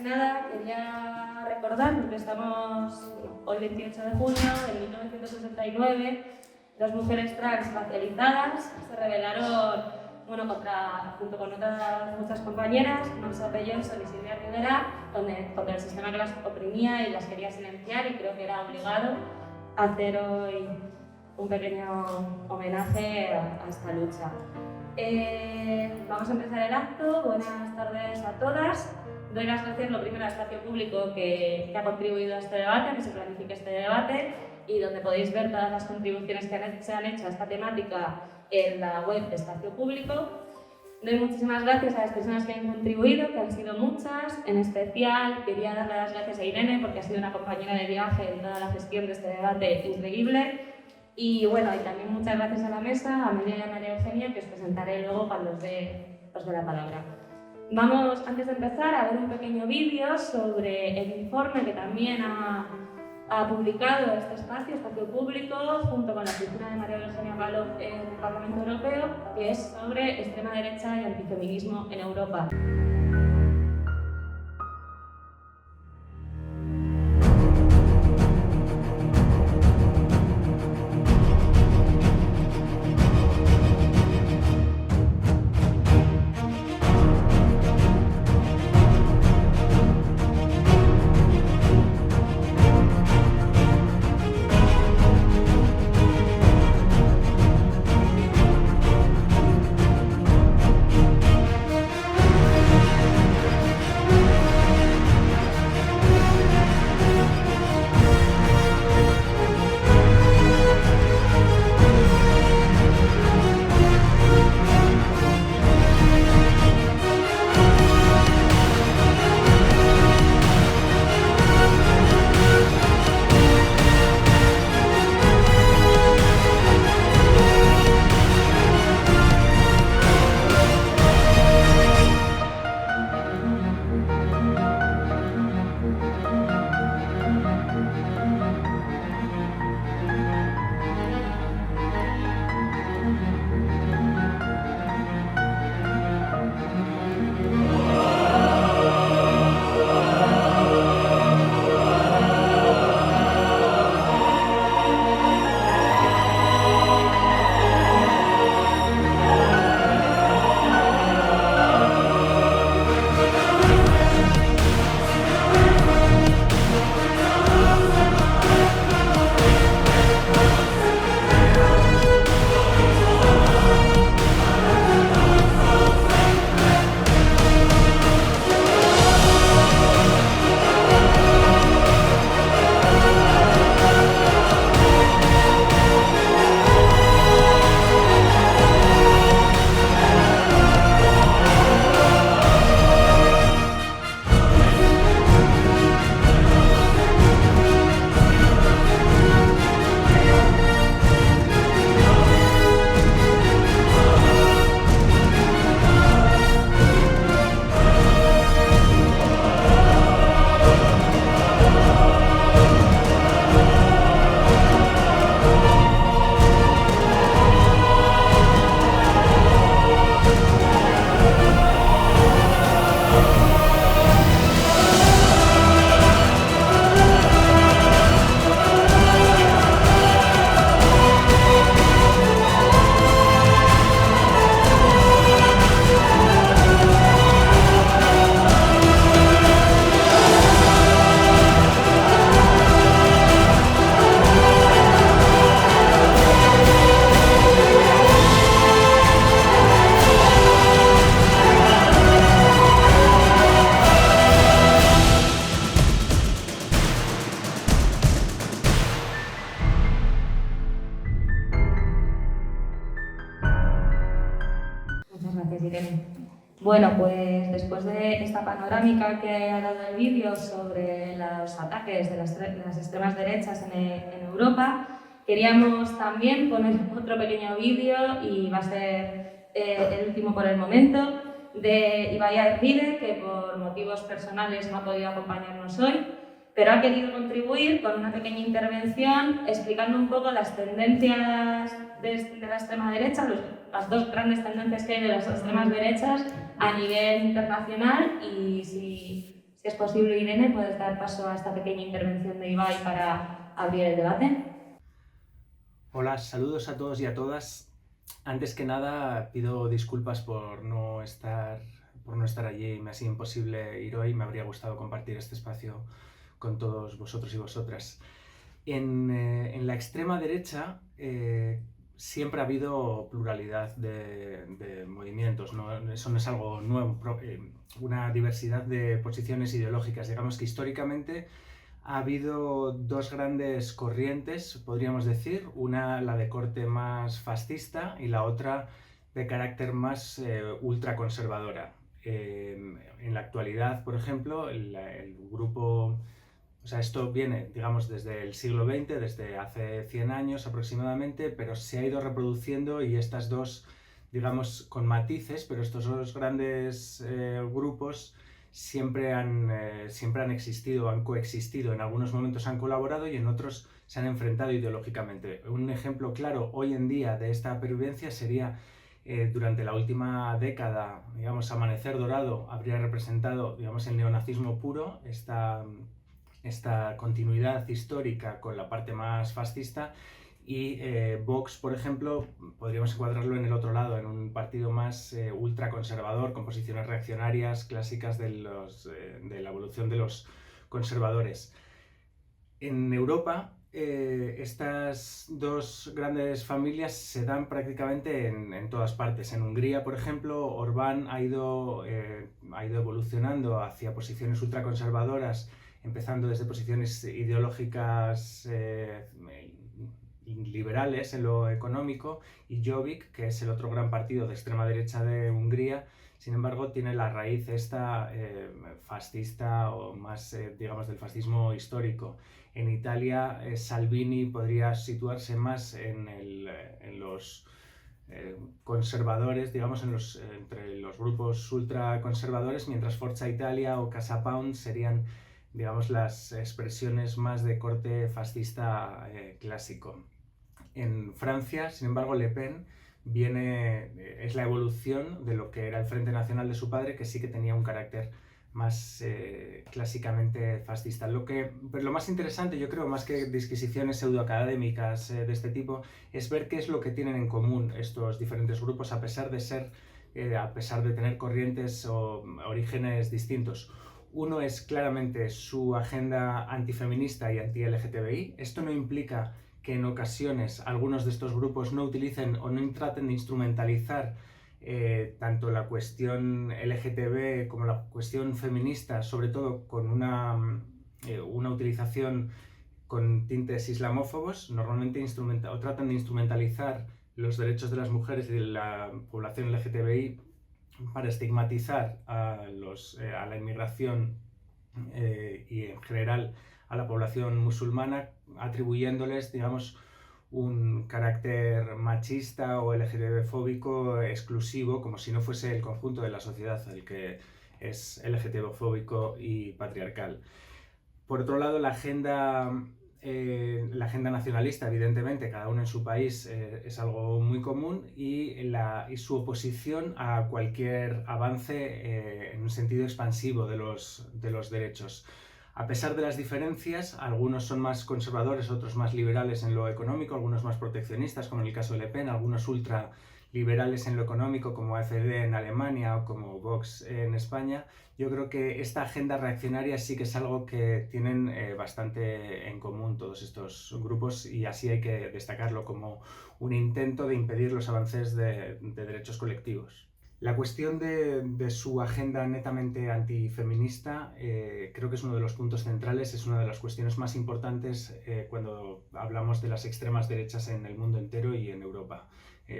que nada quería recordar, porque estamos hoy 28 de junio de 1969, dos mujeres trans racializadas se rebelaron junto con otras muchas compañeras, Marcia Johnson y Silvia Rivera, contra el sistema que las oprimía y las quería silenciar, y creo que era obligado hacer hoy un pequeño homenaje a esta lucha. Vamos a empezar el acto. Buenas tardes a todas. Doy las gracias lo primero al espacio público que ha contribuido a este debate, a que se planifique este debate, y donde podéis ver todas las contribuciones que se han hecho a esta temática en la web de Espacio Público. Doy muchísimas gracias a las personas que han contribuido, que han sido muchas. En especial quería darle las gracias a Irene, porque ha sido una compañera de viaje en toda la gestión de este debate increíble. Y bueno, y también muchas gracias a la mesa, a Amelia y a María Eugenia, que os presentaré luego cuando os dé la palabra. Vamos, antes de empezar, a ver un pequeño vídeo sobre el informe que también ha publicado este Espacio Público, junto con la oficina de María Eugenia Galo en el Parlamento Europeo, que es sobre extrema derecha y antifeminismo en Europa. Bueno, pues después de esta panorámica que ha dado el vídeo sobre los ataques de las extremas derechas en Europa, queríamos también poner otro pequeño vídeo, y va a ser el último por el momento, de Ibai Arvide, que por motivos personales no ha podido acompañarnos hoy, pero ha querido contribuir con una pequeña intervención explicando un poco las tendencias de la extrema derecha, las dos grandes tendencias que hay de las extremas derechas a nivel internacional, y si es posible, Irene, puedes dar paso a esta pequeña intervención de Ibai para abrir el debate. Hola, saludos a todos y a todas. Antes que nada, pido disculpas por no estar allí. Me ha sido imposible ir hoy. Me habría gustado compartir este espacio con todos vosotros y vosotras. En la extrema derecha siempre ha habido pluralidad de movimientos, ¿no? Eso no es algo nuevo, una diversidad de posiciones ideológicas. Digamos que históricamente ha habido dos grandes corrientes, podríamos decir, una la de corte más fascista y la otra de carácter más ultraconservadora. En la actualidad, por ejemplo, el grupo... O sea, esto viene, digamos, desde el siglo XX, desde hace 100 años aproximadamente, pero se ha ido reproduciendo y estas dos, digamos, con matices, pero estos dos grandes grupos siempre han existido, han coexistido. En algunos momentos han colaborado y en otros se han enfrentado ideológicamente. Un ejemplo claro hoy en día de esta pervivencia sería durante la última década, digamos, Amanecer Dorado habría representado, digamos, el neonazismo puro, esta continuidad histórica con la parte más fascista, y Vox, por ejemplo, podríamos encuadrarlo en el otro lado, en un partido más ultraconservador, con posiciones reaccionarias clásicas de la evolución de los conservadores. En Europa, estas dos grandes familias se dan prácticamente en todas partes. En Hungría, por ejemplo, Orbán ha ido evolucionando hacia posiciones ultraconservadoras, empezando desde posiciones ideológicas liberales en lo económico, y Jobbik, que es el otro gran partido de extrema derecha de Hungría, sin embargo tiene la raíz esta fascista, o más digamos del fascismo histórico. En Italia Salvini podría situarse más en los conservadores, digamos, entre los grupos ultraconservadores, mientras Forza Italia o Casa Pound serían, digamos, las expresiones más de corte fascista clásico. En Francia, sin embargo, Le Pen es la evolución de lo que era el Frente Nacional de su padre, que sí que tenía un carácter más clásicamente fascista. Pero lo más interesante, yo creo, más que disquisiciones pseudoacadémicas de este tipo, es ver qué es lo que tienen en común estos diferentes grupos, a pesar de tener corrientes o orígenes distintos. Uno es claramente su agenda antifeminista y anti-LGTBI. Esto no implica que en ocasiones algunos de estos grupos no utilicen o no traten de instrumentalizar tanto la cuestión LGTB como la cuestión feminista, sobre todo con una utilización con tintes islamófobos. Normalmente tratan de instrumentalizar los derechos de las mujeres y de la población LGTBI para estigmatizar a la inmigración y en general a la población musulmana, atribuyéndoles, digamos, un carácter machista o LGTB-fóbico exclusivo, como si no fuese el conjunto de la sociedad el que es LGTB-fóbico y patriarcal. Por otro lado, la agenda nacionalista, evidentemente, cada uno en su país, es algo muy común, y su oposición a cualquier avance en un sentido expansivo de los derechos. A pesar de las diferencias, algunos son más conservadores, otros más liberales en lo económico, algunos más proteccionistas, como en el caso de Le Pen, algunos ultraliberales en lo económico, como AfD en Alemania o como Vox en España. Yo creo que esta agenda reaccionaria sí que es algo que tienen bastante en común todos estos grupos, y así hay que destacarlo como un intento de impedir los avances de derechos colectivos. La cuestión de su agenda netamente antifeminista creo que es uno de los puntos centrales, es una de las cuestiones más importantes cuando hablamos de las extremas derechas en el mundo entero y en Europa,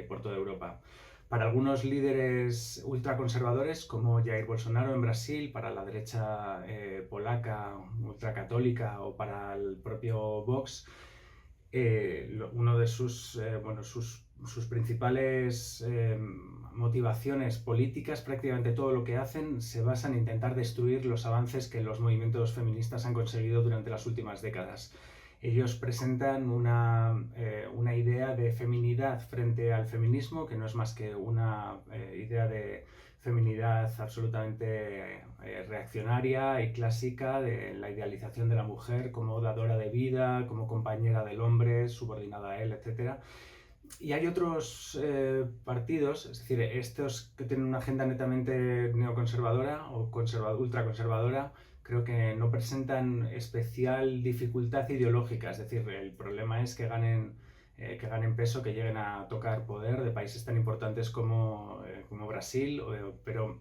por toda Europa. Para algunos líderes ultraconservadores, como Jair Bolsonaro en Brasil, para la derecha polaca ultracatólica, o para el propio Vox, uno de sus principales motivaciones políticas, prácticamente todo lo que hacen se basa en intentar destruir los avances que los movimientos feministas han conseguido durante las últimas décadas. Ellos presentan una idea de feminidad frente al feminismo, que no es más que una idea de feminidad absolutamente reaccionaria y clásica de la idealización de la mujer como dadora de vida, como compañera del hombre, subordinada a él, etc. Y hay otros partidos, es decir, estos que tienen una agenda netamente neoconservadora o ultraconservadora, creo que no presentan especial dificultad ideológica, es decir, el problema es que ganen peso, que lleguen a tocar poder de países tan importantes como Brasil, pero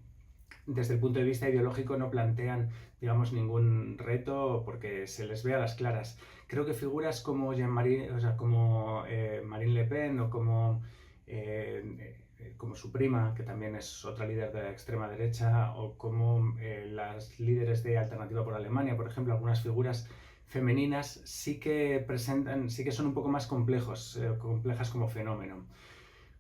desde el punto de vista ideológico no plantean, digamos, ningún reto porque se les ve a las claras. Creo que figuras como Marine Le Pen o como su prima, que también es otra líder de la extrema derecha, o como las líderes de Alternativa por Alemania, por ejemplo, algunas figuras femeninas sí que son un poco más complejas como fenómeno.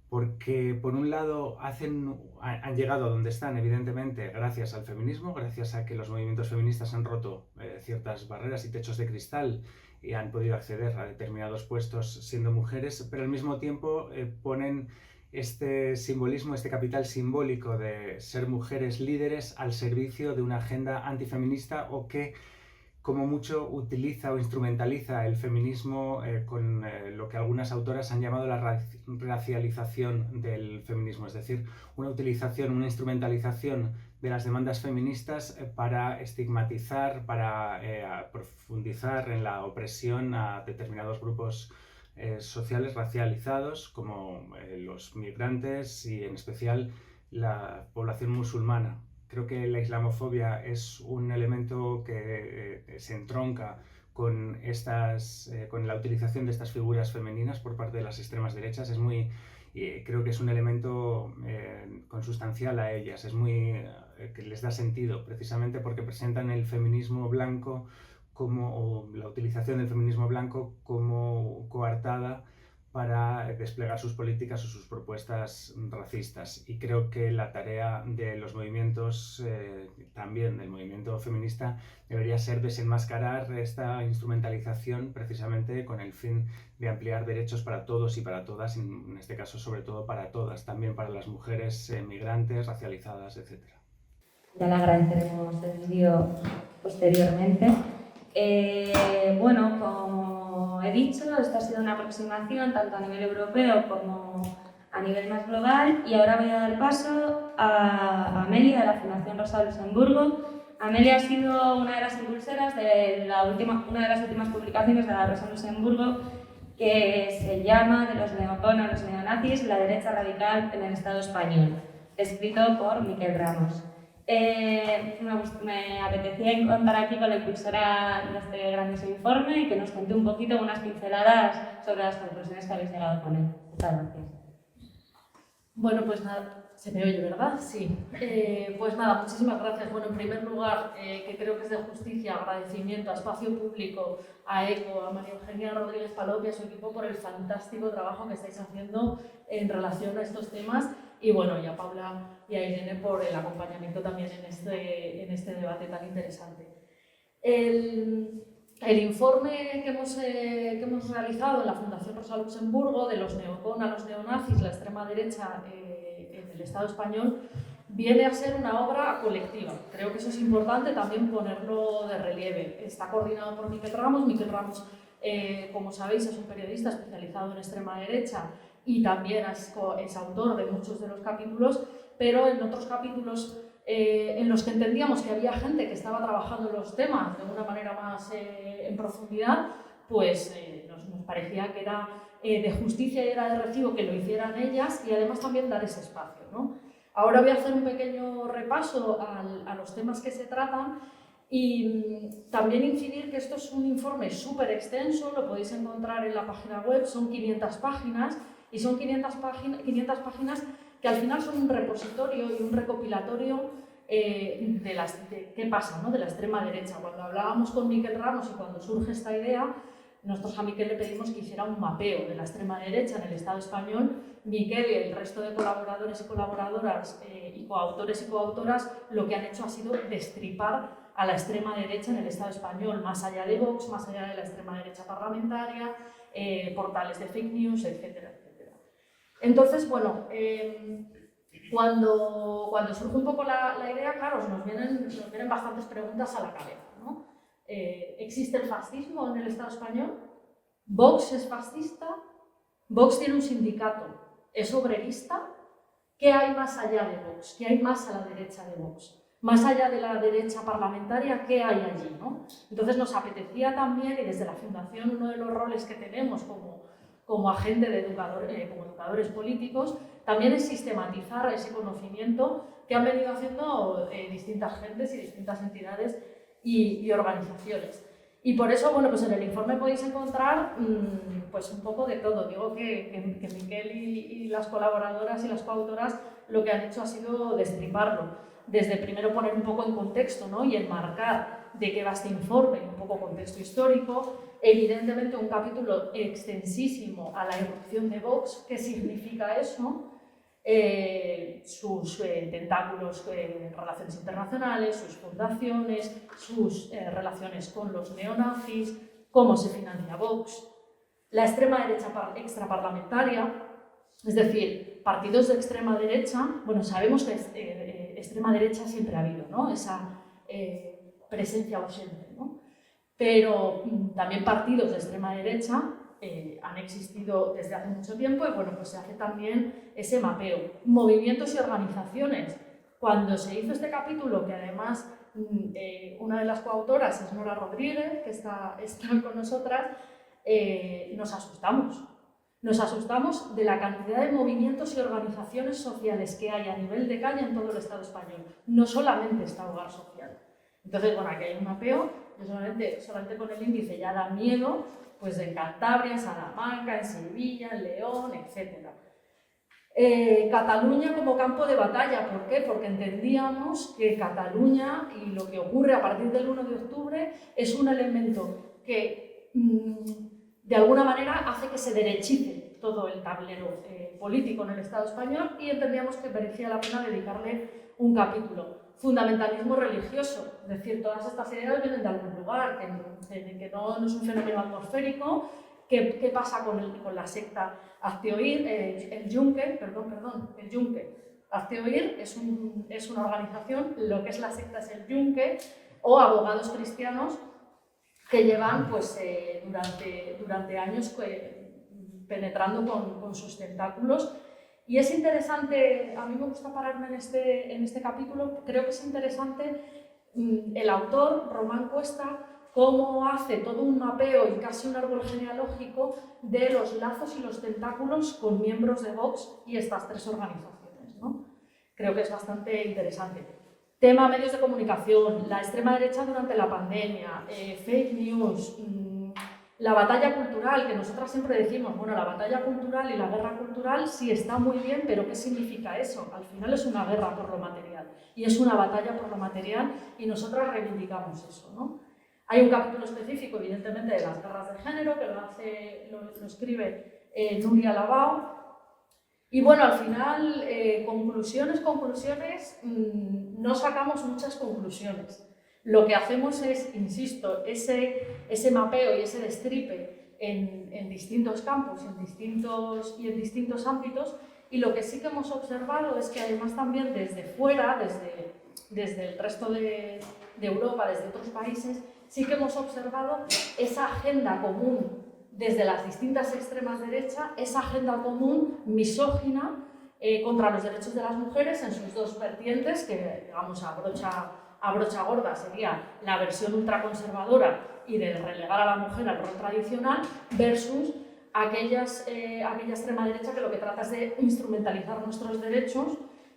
Porque por un lado han llegado a donde están, evidentemente, gracias al feminismo, gracias a que los movimientos feministas han roto ciertas barreras y techos de cristal y han podido acceder a determinados puestos siendo mujeres, pero al mismo tiempo ponen este simbolismo, este capital simbólico de ser mujeres líderes al servicio de una agenda antifeminista o que como mucho utiliza o instrumentaliza el feminismo con lo que algunas autoras han llamado la racialización del feminismo, es decir, una utilización, una instrumentalización de las demandas feministas para estigmatizar, para profundizar en la opresión a determinados grupos sociales racializados, como los migrantes y en especial la población musulmana. Creo que la islamofobia es un elemento que se entronca con la utilización de estas figuras femeninas por parte de las extremas derechas. Creo que es un elemento consustancial a ellas, que les da sentido, precisamente porque presentan el feminismo blanco o la utilización del feminismo blanco como coartada para desplegar sus políticas o sus propuestas racistas. Y creo que la tarea de los movimientos, también del movimiento feminista, debería ser desenmascarar esta instrumentalización precisamente con el fin de ampliar derechos para todos y para todas, en este caso sobre todo para todas, también para las mujeres migrantes, racializadas, etc. Ya le agradeceremos el vídeo posteriormente. Bueno, como he dicho, esta ha sido una aproximación tanto a nivel europeo como a nivel más global y ahora voy a dar paso a Amelia de la Fundación Rosa Luxemburgo. Amelia ha sido una de las impulsoras de una de las últimas publicaciones de la Rosa Luxemburgo que se llama De los neocon a los neonazis, la derecha radical en el Estado español, escrito por Miquel Ramos. Me apetecía contar aquí con la impulsora de este grandioso informe y que nos cuente un poquito, unas pinceladas sobre las conclusiones que habéis llegado con él. Muchas gracias. Bueno, pues nada, se me oye, ¿verdad? Sí. Pues nada, muchísimas gracias. Bueno, en primer lugar, que creo que es de justicia, agradecimiento a Espacio Público, a ECO, a María Eugenia Rodríguez Palop y a su equipo por el fantástico trabajo que estáis haciendo en relación a estos temas. Y bueno, y a Paula y a Irene por el acompañamiento también en este debate tan interesante. El informe que hemos realizado en la Fundación Rosa Luxemburgo de los neocon a los neonazis, la extrema derecha en el Estado español, viene a ser una obra colectiva. Creo que eso es importante también ponerlo de relieve. Está coordinado por Miquel Ramos. Miquel Ramos, como sabéis, es un periodista especializado en extrema derecha y también es autor de muchos de los capítulos, pero en otros capítulos en los que entendíamos que había gente que estaba trabajando los temas de una manera más en profundidad, pues nos parecía que era de justicia y era de recibo que lo hicieran ellas y además también dar ese espacio, ¿no? Ahora voy a hacer un pequeño repaso a los temas que se tratan y también incidir que esto es un informe súper extenso, lo podéis encontrar en la página web, son 500 páginas y son 500 páginas que al final son un repositorio y un recopilatorio de qué pasa, ¿no? De la extrema derecha. Cuando hablábamos con Miquel Ramos y cuando surge esta idea, nosotros a Miquel le pedimos que hiciera un mapeo de la extrema derecha en el Estado español. Miquel y el resto de colaboradores y colaboradoras y coautores y coautoras lo que han hecho ha sido destripar a la extrema derecha en el Estado español, más allá de Vox, más allá de la extrema derecha parlamentaria, portales de fake news, etcétera, etcétera. Entonces, bueno, Cuando surge un poco la idea, claro, nos vienen bastantes preguntas a la cabeza, ¿no? ¿Existe el fascismo en el Estado español? ¿Vox es fascista? ¿Vox tiene un sindicato? ¿Es obrerista? ¿Qué hay más allá de Vox? ¿Qué hay más a la derecha de Vox? Más allá de la derecha parlamentaria, ¿qué hay allí, ¿no? Entonces nos apetecía también, y desde la Fundación uno de los roles que tenemos como agente de como educadores políticos, también es sistematizar ese conocimiento que han venido haciendo distintas gentes y distintas entidades y organizaciones. Y por eso, bueno, pues en el informe podéis encontrar pues un poco de todo. Digo que Miquel y las colaboradoras y las coautoras lo que han hecho ha sido destriparlo. Desde primero poner un poco en contexto, ¿no? Y enmarcar de qué va este informe, un poco contexto histórico, evidentemente un capítulo extensísimo a la irrupción de Vox, qué significa eso, sus tentáculos en relaciones internacionales, sus fundaciones, sus relaciones con los neonazis, cómo se financia Vox, la extrema derecha extraparlamentaria, es decir, partidos de extrema derecha. Bueno, sabemos que extrema derecha siempre ha habido, ¿no? Esa presencia ausente, ¿no? Pero también partidos de extrema derecha han existido desde hace mucho tiempo y bueno, pues se hace también ese mapeo. Movimientos y organizaciones. Cuando se hizo este capítulo, que además una de las coautoras es Nora Rodríguez, que está con nosotras, nos asustamos. Nos asustamos de la cantidad de movimientos y organizaciones sociales que hay a nivel de calle en todo el Estado español. No solamente está Hogar Social. Entonces, bueno, aquí hay un mapeo, solamente con el índice ya da miedo, pues en Cantabria, en Salamanca, en Sevilla, en León, etc. Cataluña como campo de batalla, ¿por qué? Porque entendíamos que Cataluña y lo que ocurre a partir del 1 de octubre es un elemento que de alguna manera hace que se derechice todo el tablero político en el Estado español y entendíamos que merecía la pena dedicarle un capítulo. Fundamentalismo religioso, es decir, todas estas ideas vienen de algún lugar, que no es un fenómeno atmosférico. ¿Qué pasa con la secta Hazte Oír? El Yunque. Hazte Oír es una organización, lo que es la secta es el Yunque, o abogados cristianos que llevan pues, durante años penetrando con sus tentáculos. Y es interesante, a mí me gusta pararme en este capítulo, creo que es interesante el autor, Román Cuesta, cómo hace todo un mapeo y casi un árbol genealógico de los lazos y los tentáculos con miembros de Vox y estas tres organizaciones, ¿no? Creo que es bastante interesante. Tema medios de comunicación, la extrema derecha durante la pandemia, fake news, la batalla cultural, que nosotras siempre decimos, bueno, la batalla cultural y la guerra cultural sí está muy bien, pero ¿qué significa eso? Al final es una guerra por lo material y es una batalla por lo material y nosotras reivindicamos eso, ¿no? Hay un capítulo específico, evidentemente, de las guerras de género, que lo escribe Nuria Labao. Y bueno, al final, conclusiones, no sacamos muchas conclusiones. Lo que hacemos es, insisto, ese mapeo y ese destripe en distintos campos y en distintos ámbitos, y lo que sí que hemos observado es que además también desde fuera, desde el resto de Europa, desde otros países, sí que hemos observado esa agenda común desde las distintas extremas derechas, esa agenda común misógina contra los derechos de las mujeres en sus dos vertientes, que digamos a brocha gorda sería la versión ultraconservadora y de relegar a la mujer al rol tradicional, versus aquella extrema derecha que lo que trata es de instrumentalizar nuestros derechos,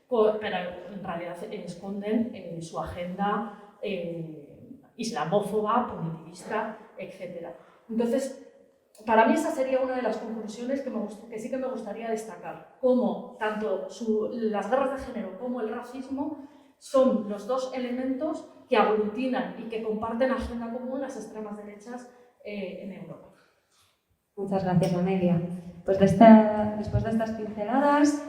pero en realidad esconden su agenda islamófoba, punitivista, etc. Entonces, para mí esa sería una de las conclusiones que sí que me gustaría destacar, cómo tanto las guerras de género como el racismo son los dos elementos que aglutinan y que comparten agenda común las extremas derechas en Europa. Muchas gracias, Amelia. Pues después de estas pinceladas,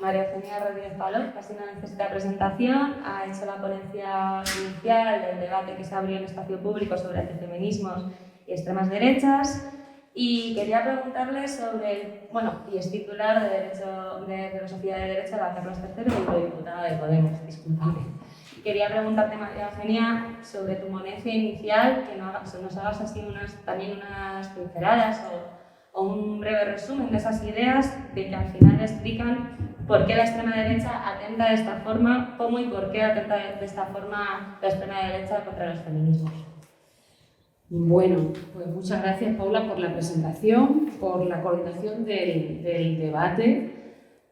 María Eugenia Rodríguez Palop, casi no necesita presentación, ha hecho la ponencia inicial del debate que se abrió en espacio público sobre antifeminismos y extremas derechas. Y quería preguntarle sobre, bueno, y es titular de Derecho, de Filosofía de Derecho de la Carlos III y eurodiputada de Podemos, disculpame. Quería preguntarte, María Eugenia, sobre tu ponencia inicial, que nos hagas así también unas pinceladas o un breve resumen de esas ideas de que al final explican por qué la extrema derecha atenta de esta forma, cómo y por qué atenta de esta forma la extrema derecha contra los feminismos. Bueno, pues muchas gracias, Paula, por la presentación, por la coordinación del debate,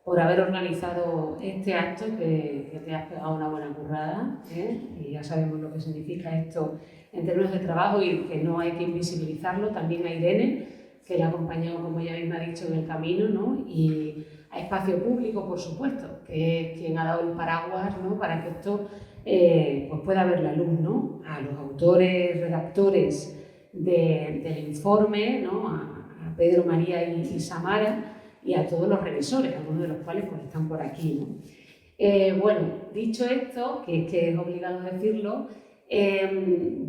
por haber organizado este acto que te has pegado una buena currada, ¿eh? Y ya sabemos lo que significa esto en términos de trabajo y que no hay que invisibilizarlo. También a Irene, que le ha acompañado, como ella misma ha dicho, en el camino, ¿no? Y a Espacio Público, por supuesto, que es quien ha dado el paraguas, ¿no? Para que esto pues pueda ver la luz, ¿no? A los autores, redactores del informe, ¿no? A Pedro, María y Samara, y a todos los revisores, algunos de los cuales pues, están por aquí, ¿no? Bueno, dicho esto, que es obligado decirlo,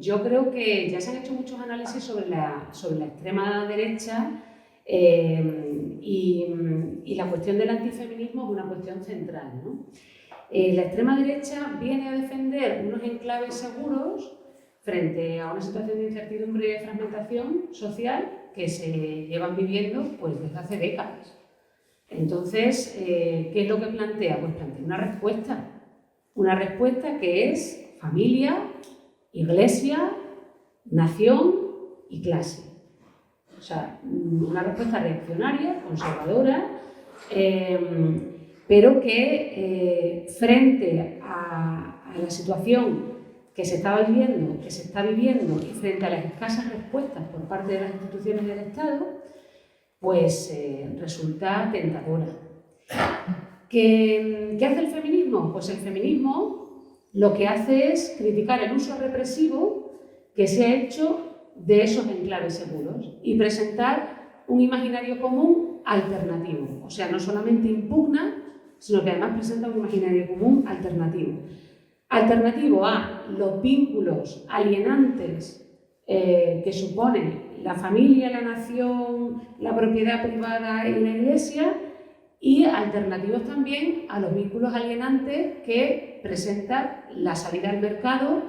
yo creo que ya se han hecho muchos análisis sobre la extrema derecha y la cuestión del antifeminismo es una cuestión central, ¿no? La extrema derecha viene a defender unos enclaves seguros frente a una situación de incertidumbre y de fragmentación social que se llevan viviendo pues, desde hace décadas. Entonces, ¿qué es lo que plantea? Pues plantea una respuesta que es familia, iglesia, nación y clase. O sea, una respuesta reaccionaria, conservadora, pero que frente a la situación que se estaba viviendo, que se está viviendo y frente a las escasas respuestas por parte de las instituciones del Estado, pues resulta tentadora. ¿Qué hace el feminismo? Pues el feminismo lo que hace es criticar el uso represivo que se ha hecho de esos enclaves seguros y presentar un imaginario común alternativo. O sea, no solamente impugna, sino que además presenta un imaginario común alternativo. Alternativo a los vínculos alienantes que supone la familia, la nación, la propiedad privada y la iglesia, y alternativos también a los vínculos alienantes que presenta la salida al mercado,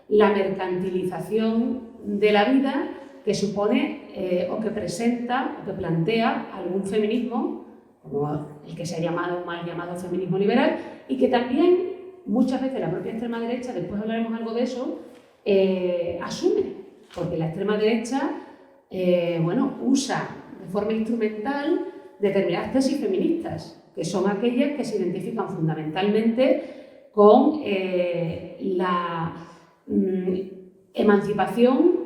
la mercantilización de la vida que supone o que presenta o que plantea algún feminismo, como el que se ha mal llamado feminismo liberal, y que también muchas veces la propia extrema derecha, después hablaremos algo de eso, asume, porque la extrema derecha usa de forma instrumental determinadas tesis feministas, que son aquellas que se identifican fundamentalmente con la emancipación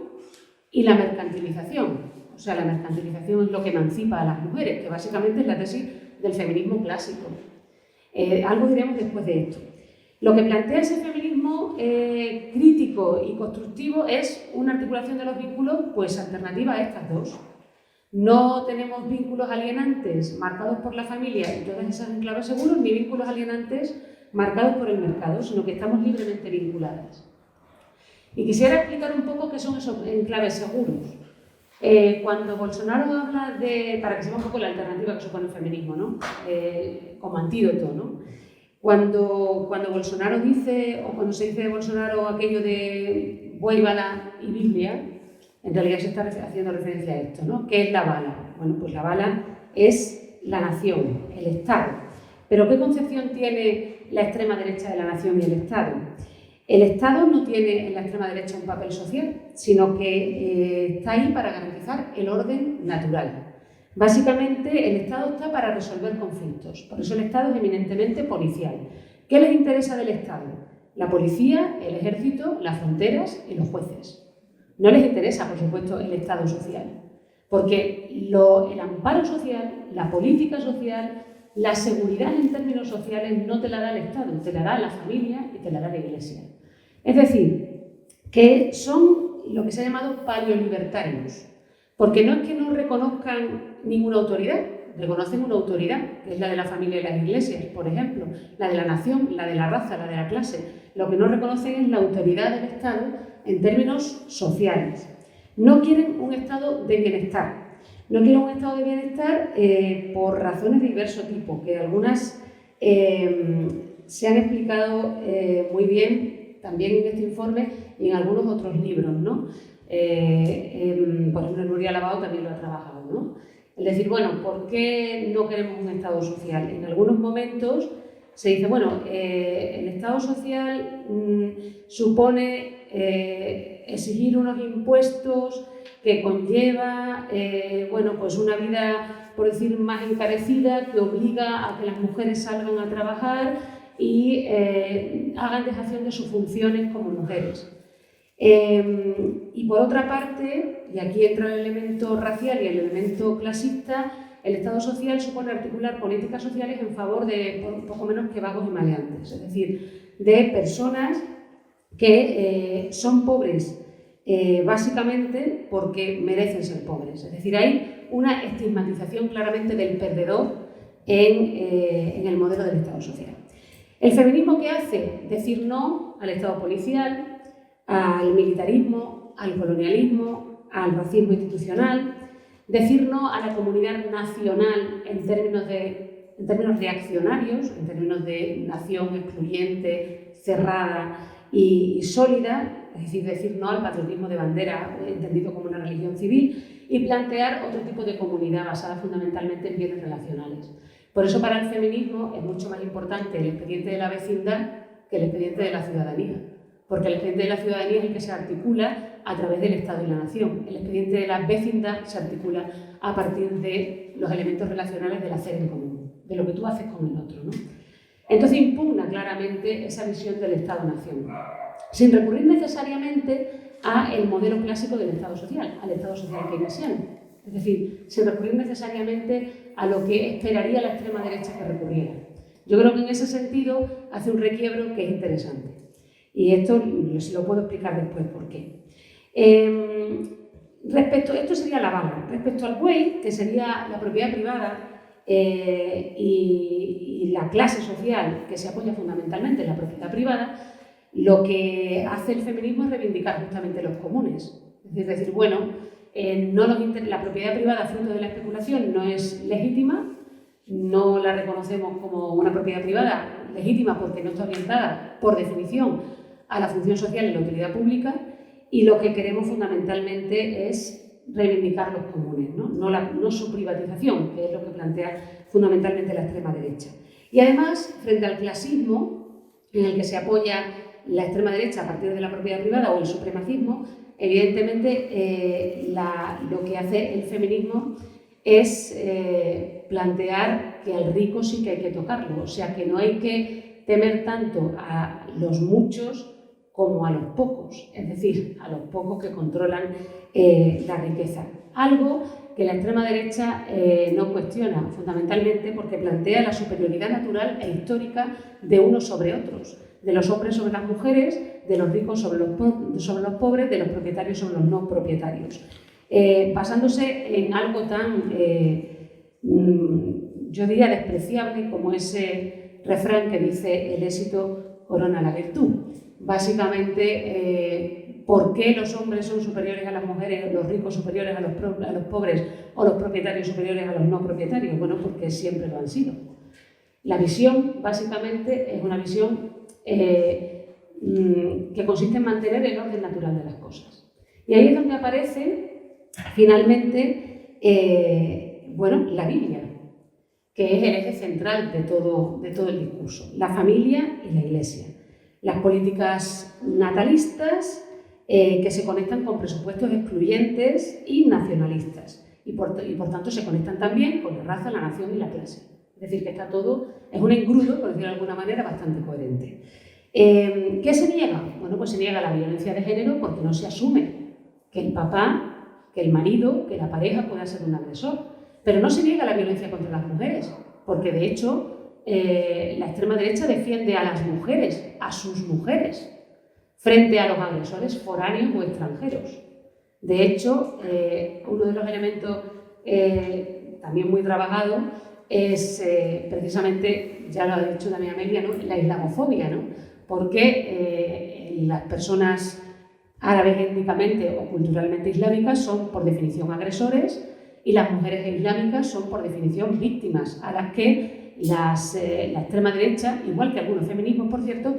y la mercantilización. O sea, la mercantilización es lo que emancipa a las mujeres, que básicamente es la tesis del feminismo clásico. Algo diremos después de esto. Lo que plantea ese feminismo crítico y constructivo es una articulación de los vínculos pues, alternativa a estas dos. No tenemos vínculos alienantes marcados por la familia y todas esas enclaves seguros, ni vínculos alienantes marcados por el mercado, sino que estamos libremente vinculadas. Y quisiera explicar un poco qué son esos enclaves seguros. Cuando Bolsonaro habla de, para que sepa un poco la alternativa que supone el feminismo, ¿no? Como antídoto, ¿no? Cuando Bolsonaro dice, o cuando se dice de Bolsonaro aquello de buey, bala y Biblia, en realidad se está haciendo referencia a esto, ¿no? ¿Qué es la bala? Bueno, pues la bala es la nación, el Estado. Pero ¿qué concepción tiene la extrema derecha de la nación y el Estado? El Estado no tiene en la extrema derecha un papel social, sino que está ahí para garantizar el orden natural. Básicamente, el Estado está para resolver conflictos, por eso el Estado es eminentemente policial. ¿Qué les interesa del Estado? La policía, el ejército, las fronteras y los jueces. No les interesa, por supuesto, el Estado social, porque el amparo social, la política social, la seguridad en términos sociales no te la da el Estado, te la da la familia y te la da la Iglesia. Es decir, que son lo que se ha llamado paleolibertarios, porque no es que no reconozcan ninguna autoridad, reconocen una autoridad, que es la de la familia y las iglesias, por ejemplo, la de la nación, la de la raza, la de la clase. Lo que no reconocen es la autoridad del Estado en términos sociales. No quieren un estado de bienestar. No quieren un estado de bienestar por razones de diverso tipo, que algunas se han explicado muy bien también en este informe y en algunos otros libros, ¿no? Por ejemplo, Nuria Lavado también lo ha trabajado, ¿no? Es decir, bueno, ¿por qué no queremos un estado social? En algunos momentos se dice, bueno, el estado social supone exigir unos impuestos que conlleva, bueno, pues una vida, por decir, más encarecida, que obliga a que las mujeres salgan a trabajar y hagan dejación de sus funciones como mujeres. Y por otra parte, y aquí entra el elemento racial y el elemento clasista, el Estado social supone articular políticas sociales en favor de poco menos que vagos y maleantes, es decir, de personas que son pobres básicamente porque merecen ser pobres. Es decir, hay una estigmatización claramente del perdedor en el modelo del Estado social. ¿El feminismo qué hace? Decir no al Estado policial, al militarismo, al colonialismo, al racismo institucional, decir no a la comunidad nacional en términos reaccionarios, en términos de nación excluyente, cerrada y sólida, es decir no al patriotismo de bandera entendido como una religión civil, y plantear otro tipo de comunidad basada fundamentalmente en bienes relacionales. Por eso para el feminismo es mucho más importante el expediente de la vecindad que el expediente de la ciudadanía, porque el expediente de la ciudadanía es el que se articula a través del Estado y la nación. El expediente de la vecindad se articula a partir de los elementos relacionales del hacer en común, de lo que tú haces con el otro, ¿no? Entonces impugna claramente esa visión del Estado-nación, sin recurrir necesariamente al modelo clásico del Estado social, al Estado social keynesiano. Es decir, sin recurrir necesariamente a lo que esperaría la extrema derecha que recurriera. Yo creo que en ese sentido hace un requiebro que es interesante. Y esto se lo puedo explicar después por qué. Esto sería la bala. Respecto al buey, que sería la propiedad privada y la clase social que se apoya fundamentalmente en la propiedad privada, lo que hace el feminismo es reivindicar justamente los comunes. Es decir, bueno, la propiedad privada fruto de la especulación no es legítima, no la reconocemos como una propiedad privada legítima porque no está orientada, por definición, a la función social y la utilidad pública, y lo que queremos fundamentalmente es reivindicar los comunes, no su privatización, que es lo que plantea fundamentalmente la extrema derecha. Y además, frente al clasismo, en el que se apoya la extrema derecha a partir de la propiedad privada o el supremacismo, evidentemente lo que hace el feminismo es plantear que al rico sí que hay que tocarlo, o sea que no hay que temer tanto a los muchos como a los pocos, es decir, a los pocos que controlan la riqueza. Algo que la extrema derecha no cuestiona, fundamentalmente porque plantea la superioridad natural e histórica de unos sobre otros, de los hombres sobre las mujeres, de los ricos sobre los pobres, de los propietarios sobre los no propietarios, basándose en algo tan, yo diría, despreciable como ese refrán que dice: el éxito corona la virtud. Básicamente, ¿por qué los hombres son superiores a las mujeres, los ricos superiores a los pobres o los propietarios superiores a los no propietarios? Bueno, porque siempre lo han sido. La visión, básicamente, es una visión que consiste en mantener el orden natural de las cosas. Y ahí es donde aparece, finalmente, la Biblia, que es el eje central de todo el discurso, la familia y la Iglesia. Las políticas natalistas que se conectan con presupuestos excluyentes y nacionalistas y por tanto se conectan también con la raza, la nación y la clase. Es decir, que está todo, es un engrudo, por decirlo de alguna manera, bastante coherente. ¿Qué se niega? Bueno, pues se niega la violencia de género porque no se asume que el papá, que el marido, que la pareja pueda ser un agresor. Pero no se niega la violencia contra las mujeres, porque de hecho la extrema derecha defiende a las mujeres, a sus mujeres, frente a los agresores foráneos o extranjeros. De hecho, uno de los elementos también muy trabajado es precisamente, ya lo ha dicho también Amelia, ¿no?, la islamofobia, ¿no? Porque las personas árabes étnicamente o culturalmente islámicas son por definición agresores y las mujeres islámicas son por definición víctimas a las que la extrema derecha, igual que algunos feminismos por cierto,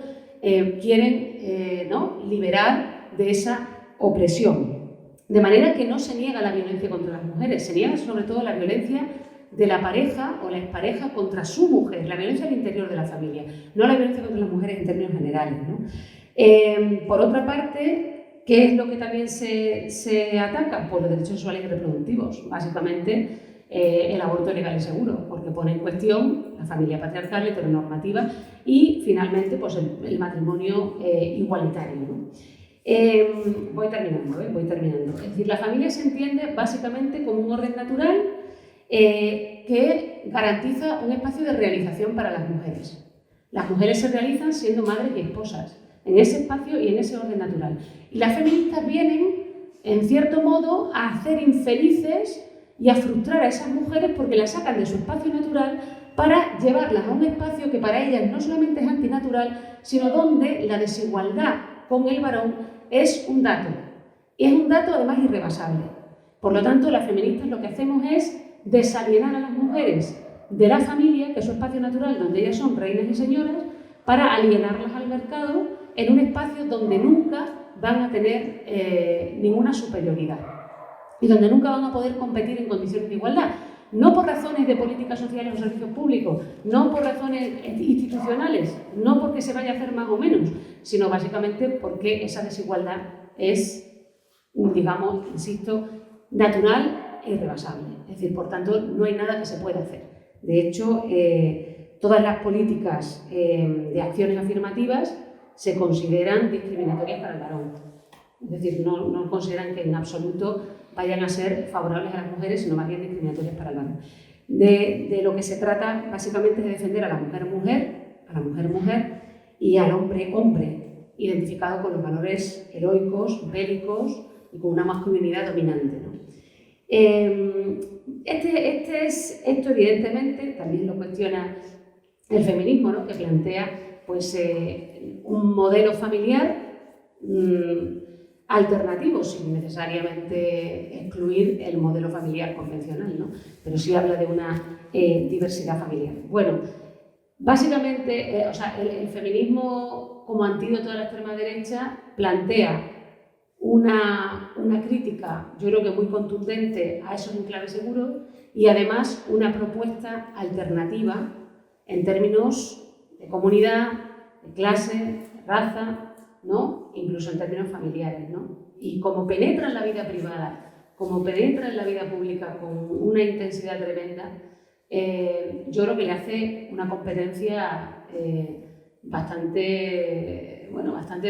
quieren ¿no? liberar de esa opresión. De manera que no se niega la violencia contra las mujeres, se niega sobre todo la violencia de la pareja o la expareja contra su mujer, la violencia al interior de la familia, no la violencia contra las mujeres en términos generales, ¿no? Por otra parte, ¿qué es lo que también se ataca? Pues los derechos sexuales y reproductivos, básicamente el aborto legal y seguro, porque pone en cuestión la familia patriarcal, heteronormativa y finalmente pues el matrimonio igualitario, ¿no? Voy terminando. Es decir, la familia se entiende básicamente como un orden natural que garantiza un espacio de realización para las mujeres. Las mujeres se realizan siendo madres y esposas, en ese espacio y en ese orden natural. Y las feministas vienen, en cierto modo, a hacer infelices y a frustrar a esas mujeres porque las sacan de su espacio natural para llevarlas a un espacio que para ellas no solamente es antinatural, sino donde la desigualdad con el varón es un dato. Y es un dato además irrebasable. Por lo tanto, las feministas lo que hacemos es desalienar a las mujeres de la familia, que es su espacio natural, donde ellas son reinas y señoras, para alienarlas al mercado en un espacio donde nunca van a tener ninguna superioridad y donde nunca van a poder competir en condiciones de igualdad. No por razones de políticas sociales o servicios públicos, no por razones institucionales, no porque se vaya a hacer más o menos, sino básicamente porque esa desigualdad es, digamos, insisto, natural e irrebasable. Es decir, por tanto, no hay nada que se pueda hacer. De hecho, todas las políticas de acciones afirmativas se consideran discriminatorias para el varón. Es decir, no consideran que en absoluto vayan a ser favorables a las mujeres, sino más bien discriminatorias para el varón. De lo que se trata básicamente es de defender a la mujer y al hombre, identificado con los valores heroicos, bélicos y con una masculinidad dominante, ¿no? Esto evidentemente también lo cuestiona el feminismo, ¿no? Que plantea pues, un modelo familiar alternativo, sin necesariamente excluir el modelo familiar convencional, ¿no? Pero sí habla de una diversidad familiar. Bueno, básicamente, el feminismo como antídoto de la extrema derecha plantea una crítica, yo creo que muy contundente a esos enclaves seguros y además una propuesta alternativa en términos de comunidad, de clase, de raza, ¿no? Incluso en términos familiares, ¿no? Y como penetra en la vida privada, como penetra en la vida pública con una intensidad tremenda, yo creo que le hace una competencia bastante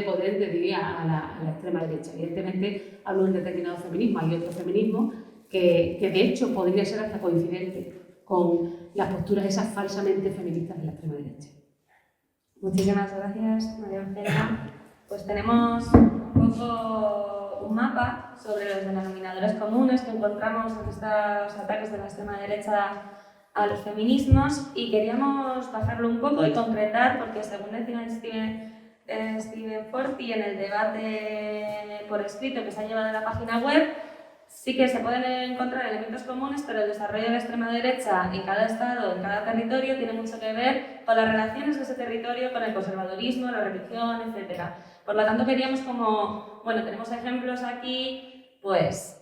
potente, diría, a la extrema derecha. Evidentemente hablo de un determinado feminismo, hay otro feminismo que de hecho podría ser hasta coincidente con las posturas esas falsamente feministas de la extrema derecha. Muchísimas gracias, María Ángela. Pues tenemos un poco un mapa sobre los denominadores comunes que encontramos en estos ataques de la extrema derecha a los feminismos y queríamos bajarlo un poco y concretar, porque según decía Steven Forti en el debate por escrito que se ha llevado a la página web, sí que se pueden encontrar elementos comunes, pero el desarrollo de la extrema derecha en cada estado, en cada territorio, tiene mucho que ver con las relaciones de ese territorio, con el conservadurismo, la religión, etc. Por lo tanto, queríamos tenemos ejemplos aquí, pues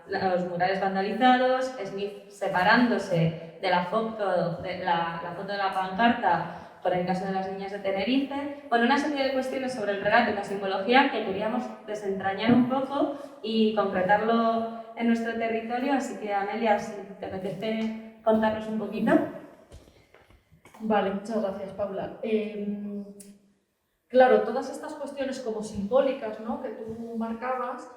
los murales vandalizados, Smith separándose de la foto de la pancarta por el caso de las niñas de Tenerife, una serie de cuestiones sobre el relato y la simbología que queríamos desentrañar un poco y concretarlo en nuestro territorio, así que Amelia, si te apetece contarnos un poquito. Vale, muchas gracias, Paula. Claro, todas estas cuestiones como simbólicas, ¿no?, que tú marcabas,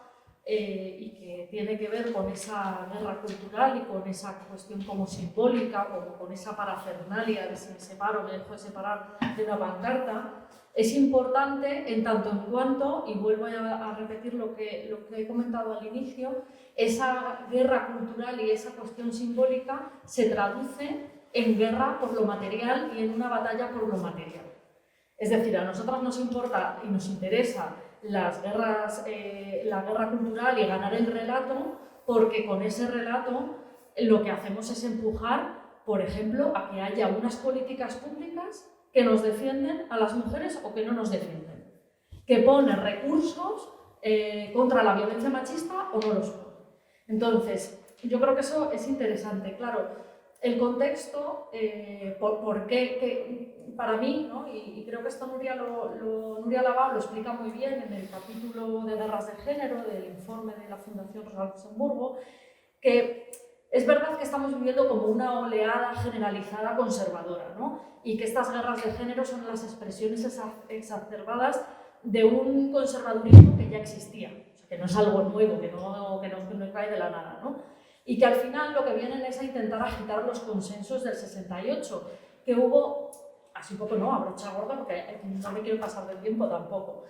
y que tiene que ver con esa guerra cultural y con esa cuestión como simbólica, como con esa parafernalia de si me separo, me dejo de separar de una pancarta, es importante en tanto en cuanto, y vuelvo a repetir lo que he comentado al inicio, esa guerra cultural y esa cuestión simbólica se traduce en guerra por lo material y en una batalla por lo material. Es decir, a nosotras nos importa y nos interesa la guerra cultural y ganar el relato, porque con ese relato lo que hacemos es empujar, por ejemplo, a que haya unas políticas públicas que nos defienden a las mujeres o que no nos defienden, que ponen recursos contra la violencia machista o no los pone. Entonces, yo creo que eso es interesante. Claro, el contexto, por qué, para mí, ¿no? y creo que esto Nuria Lavao lo explica muy bien en el capítulo de guerras de género del informe de la Fundación Rosa Luxemburgo, que es verdad que estamos viviendo como una oleada generalizada conservadora, ¿no? Y que estas guerras de género son las expresiones exacerbadas de un conservadurismo que ya existía, o sea, que no es algo nuevo, que no cae de la nada, ¿no? Y que al final lo que vienen es a intentar agitar los consensos del 68, que hubo, así un poco, no, a brocha gorda, porque no me quiero pasar del tiempo tampoco.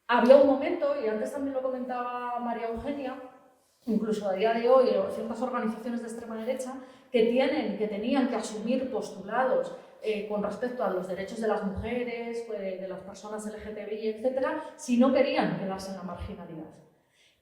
Había un momento, y antes también lo comentaba María Eugenia, incluso a día de hoy, ciertas organizaciones de extrema derecha que tenían que asumir postulados con respecto a los derechos de las mujeres, de las personas LGTBI, etcétera, si no querían quedarse en la marginalidad.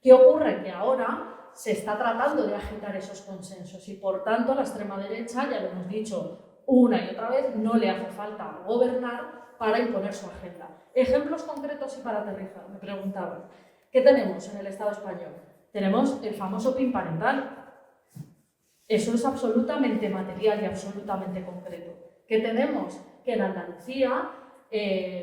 ¿Qué ocurre? Que ahora se está tratando de agitar esos consensos y, por tanto, la extrema derecha, ya lo hemos dicho una y otra vez, no le hace falta gobernar para imponer su agenda. Ejemplos concretos y para aterrizar, me preguntaban. ¿Qué tenemos en el Estado español? Tenemos el famoso PIN parental. Eso es absolutamente material y absolutamente concreto. ¿Qué tenemos? Que en Andalucía,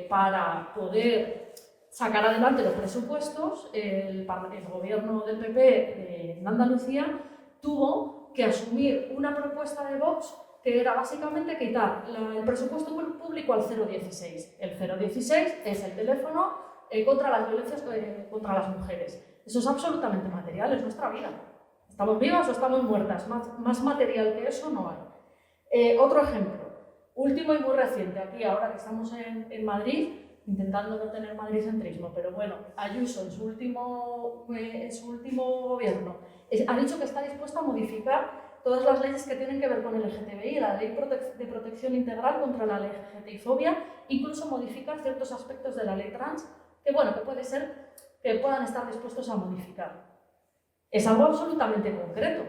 para poder sacar adelante los presupuestos, el gobierno del PP en Andalucía tuvo que asumir una propuesta de Vox que era básicamente quitar el presupuesto público al 016. El 016 es el teléfono contra las violencias contra las mujeres. Eso es absolutamente material, es nuestra vida. ¿Estamos vivas o estamos muertas? Más material que eso no hay. Otro ejemplo, último y muy reciente, aquí ahora que estamos en Madrid, intentando no tener madricentrismo, pero bueno, Ayuso en su último gobierno ha dicho que está dispuesta a modificar todas las leyes que tienen que ver con el LGTBI, la Ley de Protección Integral contra la LGTBI-fobia, incluso modificar ciertos aspectos de la ley trans, que bueno, que puede ser que puedan estar dispuestos a modificar. Es algo absolutamente concreto.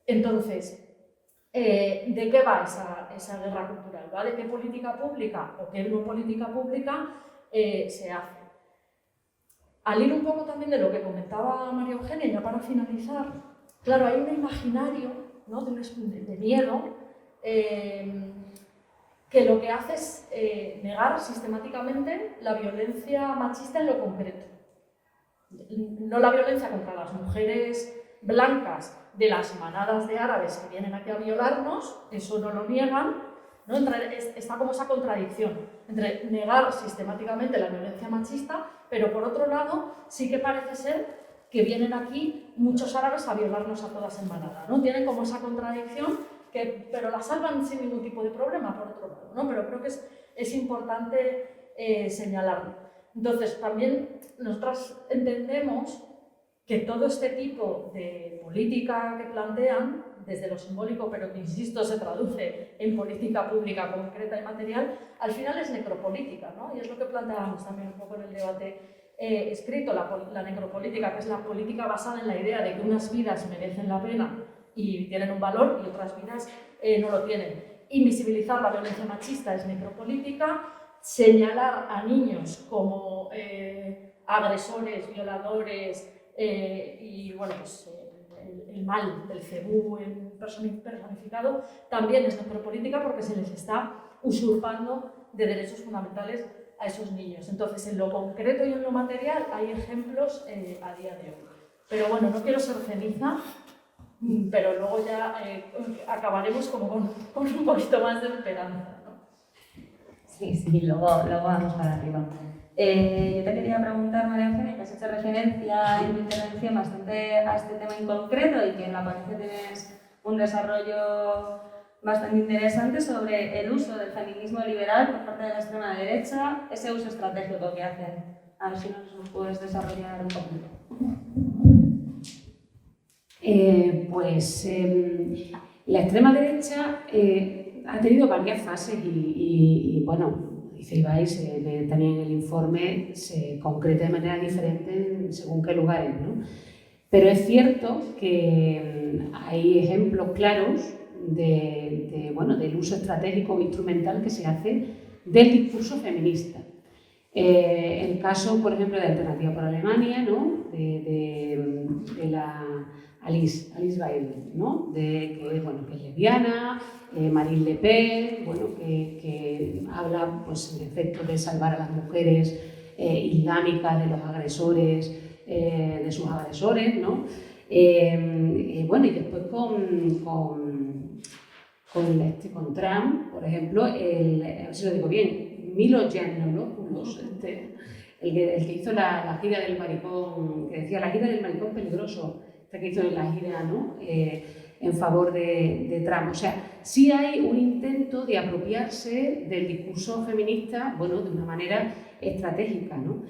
Entonces, ¿de qué va esa guerra cultural? ¿Va? ¿De qué política pública o qué no política pública se hace? Al ir un poco también de lo que comentaba María Eugenia, ya para finalizar, claro, hay un imaginario, ¿no? de miedo que lo que hace es negar sistemáticamente la violencia machista en lo concreto. No la violencia contra las mujeres blancas de las manadas de árabes que vienen aquí a violarnos, eso no lo niegan, ¿no? Está como esa contradicción entre negar sistemáticamente la violencia machista, pero por otro lado sí que parece ser que vienen aquí muchos árabes a violarnos a todas en manada, ¿no? Tienen como esa contradicción, pero la salvan sin ningún tipo de problema, por otro lado, ¿no? Pero creo que es importante señalarlo. Entonces, también nosotras entendemos que todo este tipo de política que plantean, desde lo simbólico, pero que, insisto, se traduce en política pública concreta y material, al final es necropolítica, ¿no? Y es lo que planteábamos también un poco en el debate escrito, la necropolítica, que es la política basada en la idea de que unas vidas merecen la pena y tienen un valor y otras vidas no lo tienen. Invisibilizar la violencia machista es necropolítica. Señalar a niños como agresores, violadores y bueno, pues, el mal del cebú personificado también es necropolítica porque se les está usurpando de derechos fundamentales a esos niños. Entonces, en lo concreto y en lo material hay ejemplos a día de hoy. Pero bueno, no quiero ser ceniza, pero luego ya acabaremos como con un poquito más de esperanza. Sí, luego vamos para arriba. Yo te quería preguntar, María Eugenia, que has hecho referencia en tu intervención bastante a este tema en concreto y que en la ponencia tienes un desarrollo bastante interesante sobre el uso del feminismo liberal por parte de la extrema derecha, ese uso estratégico que hacen. A ver si nos puedes desarrollar un poquito. La extrema derecha ha tenido varias fases y bueno, dice Ibáis, también en el informe se concreta de manera diferente según qué lugares, ¿no? Pero es cierto que hay ejemplos claros del uso estratégico o instrumental que se hace del discurso feminista. El caso, por ejemplo, de Alternativa por Alemania, ¿no? de la Alice Weidel, ¿no? que es lesbiana, Marine Le Pen, que habla, pues, en efecto, de salvar a las mujeres islámicas de los agresores, de sus agresores, ¿no? Y después con Trump, por ejemplo, a ver si lo digo bien, Milo Yiannopoulos, el que hizo la gira del maricón, que decía la gira del maricón peligroso, que hizo la gira, ¿no? En favor de Trump. O sea, sí hay un intento de apropiarse del discurso feminista, de una manera estratégica, ¿no?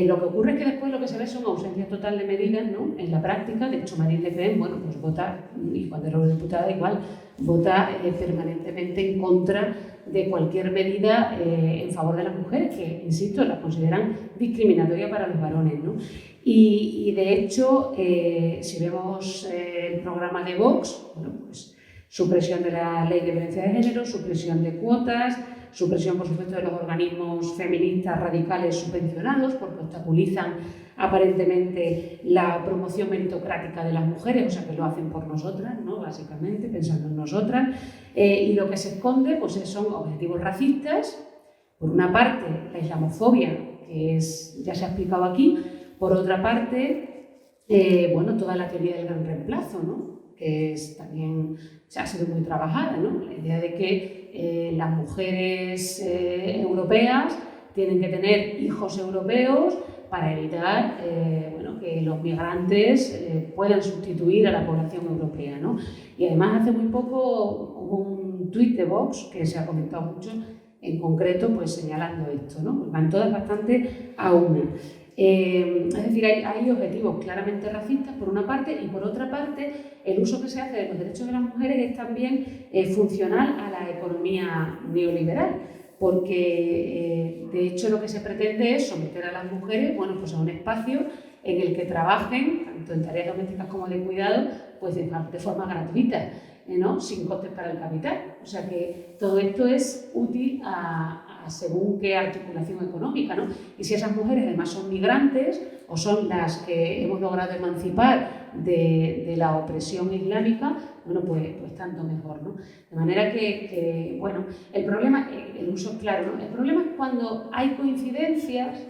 Lo que ocurre es que después lo que se ve son ausencias total de medidas, ¿no? En la práctica. De hecho, Marine Le Pen, pues vota, y cuando era diputada igual, vota permanentemente en contra de cualquier medida en favor de las mujeres, que, insisto, las consideran discriminatorias para los varones, ¿no? Y de hecho, si vemos el programa de Vox, pues supresión de la ley de violencia de género, supresión de cuotas, supresión, por supuesto, de los organismos feministas radicales subvencionados, porque obstaculizan aparentemente la promoción meritocrática de las mujeres, o sea, que lo hacen por nosotras, ¿no? Básicamente, pensando en nosotras. Y lo que se esconde, pues, son objetivos racistas. Por una parte, la islamofobia, que ya se ha explicado aquí. Por otra parte, toda la teoría del gran reemplazo, ¿no? Que también ha sido muy trabajada, ¿no? La idea de que las mujeres europeas tienen que tener hijos europeos para evitar que los migrantes puedan sustituir a la población europea, ¿no? Y además hace muy poco hubo un tuit de Vox que se ha comentado mucho, en concreto, pues señalando esto, ¿no? Van todas bastante a una. Es decir, hay objetivos claramente racistas por una parte, y por otra parte el uso que se hace de los derechos de las mujeres es también funcional a la economía neoliberal, porque de hecho lo que se pretende es someter a las mujeres pues a un espacio en el que trabajen, tanto en tareas domésticas como de cuidado, pues de forma gratuita, ¿no? Sin costes para el capital. O sea que todo esto es útil a según qué articulación económica, ¿no? Y si esas mujeres además son migrantes o son las que hemos logrado emancipar de la opresión islámica, pues tanto mejor, ¿no? De manera que el problema, el uso es claro, ¿no? El problema es cuando hay coincidencias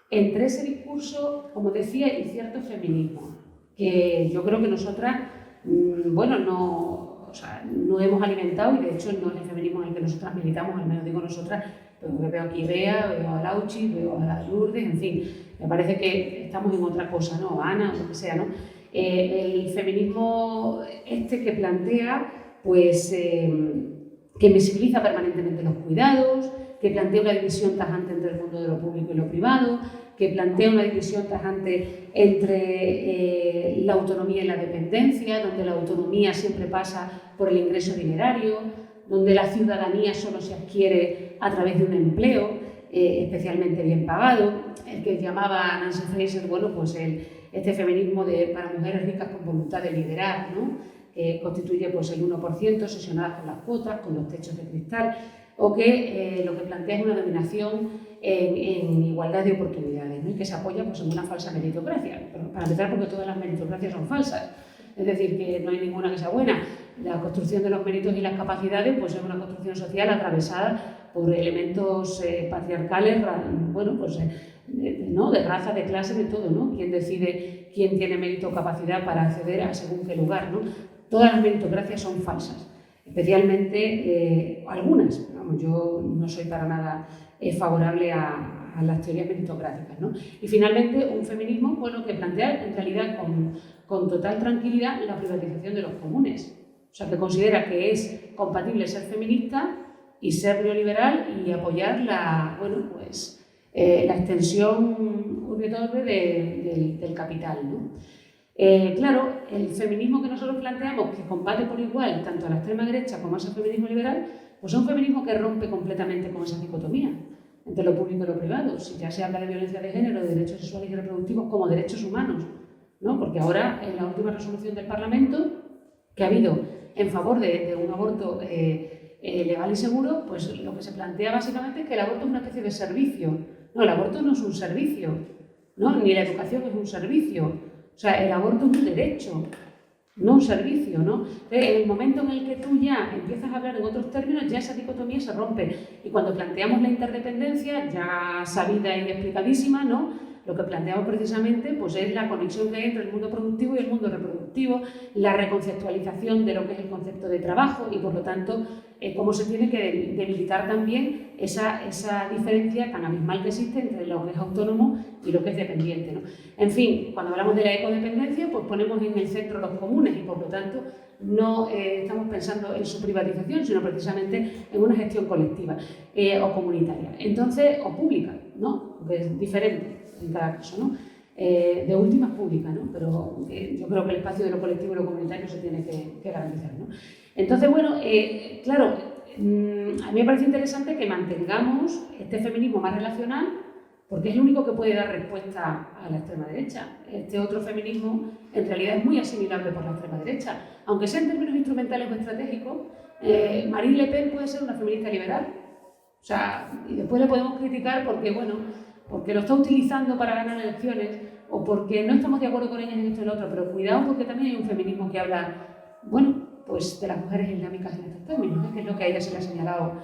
entre ese discurso, como decía, y cierto feminismo, que yo creo que nosotras, no hemos alimentado, y de hecho no es el feminismo en el que nosotras militamos, al menos digo nosotras, pero veo aquí Bea, veo a Lauchi, veo a Lourdes, en fin, me parece que estamos en otra cosa, ¿no? Ana, o lo que sea, ¿no? El feminismo que plantea, pues, que visibiliza permanentemente los cuidados, que plantea una división tajante entre el mundo de lo público y lo privado, que plantea una división tajante entre la autonomía y la dependencia, donde la autonomía siempre pasa por el ingreso dinerario, donde la ciudadanía solo se adquiere a través de un empleo especialmente bien pagado, el que llamaba Nancy Fraser, este feminismo para mujeres ricas con voluntad de liderar, ¿no? Que constituye pues, el 1%, obsesionadas con las cuotas, con los techos de cristal, o que lo que plantea es una dominación en igualdad de oportunidades, ¿no? Y que se apoya pues, en una falsa meritocracia. Pero, para empezar, porque todas las meritocracias son falsas, es decir, que no hay ninguna que sea buena. La construcción de los méritos y las capacidades pues, es una construcción social atravesada por elementos patriarcales, ¿no? De raza, de clase, de todo, ¿no? ¿Quién decide quién tiene mérito o capacidad para acceder a según qué lugar, ¿no? Todas las meritocracias son falsas, especialmente algunas. Yo no soy para nada favorable a las teorías meritocráticas, ¿no? Y finalmente un feminismo que plantea en realidad con total tranquilidad la privatización de los comunes. O sea, que considera que es compatible ser feminista y ser neoliberal y apoyar la extensión urbe et orbe del capital, ¿no? Claro, el feminismo que nosotros planteamos, que combate por igual tanto a la extrema derecha como a ese feminismo liberal, pues es un feminismo que rompe completamente con esa dicotomía entre lo público y lo privado. Si ya se habla de violencia de género, de derechos sexuales y reproductivos como derechos humanos, ¿no? Porque ahora, en la última resolución del Parlamento que ha habido en favor de un aborto legal y seguro, pues lo que se plantea básicamente es que el aborto es una especie de servicio. No, el aborto no es un servicio, ¿no? Ni la educación es un servicio. O sea, el aborto es un derecho, no un servicio, ¿no? Entonces, en el momento en el que tú ya empiezas a hablar en otros términos, ya esa dicotomía se rompe. Y cuando planteamos la interdependencia, ya sabida y explicadísima, ¿no? Lo que planteamos precisamente pues, es la conexión que hay entre el mundo productivo y el mundo reproductivo, la reconceptualización de lo que es el concepto de trabajo y, por lo tanto, cómo se tiene que debilitar también esa diferencia tan abismal que existe entre lo que es autónomo y lo que es dependiente, ¿no? En fin, cuando hablamos de la ecodependencia, pues ponemos en el centro los comunes y, por lo tanto, no estamos pensando en su privatización, sino precisamente en una gestión colectiva o comunitaria. Entonces, o pública, ¿no? Que es diferente en cada caso, ¿no? De últimas públicas, ¿no? Pero yo creo que el espacio de lo colectivo y lo comunitario se tiene que garantizar, ¿no? Entonces, bueno, claro, a mí me parece interesante que mantengamos este feminismo más relacional, porque es el único que puede dar respuesta a la extrema derecha. Este otro feminismo en realidad es muy asimilable por la extrema derecha. Aunque sea en términos instrumentales o estratégicos, Marine Le Pen puede ser una feminista liberal. O sea, y después le podemos criticar porque, bueno, porque lo está utilizando para ganar elecciones o porque no estamos de acuerdo con ellas en esto y lo otro, pero cuidado porque también hay un feminismo que habla, bueno, pues de las mujeres islámicas en estos términos, que es lo que a ella se le ha señalado,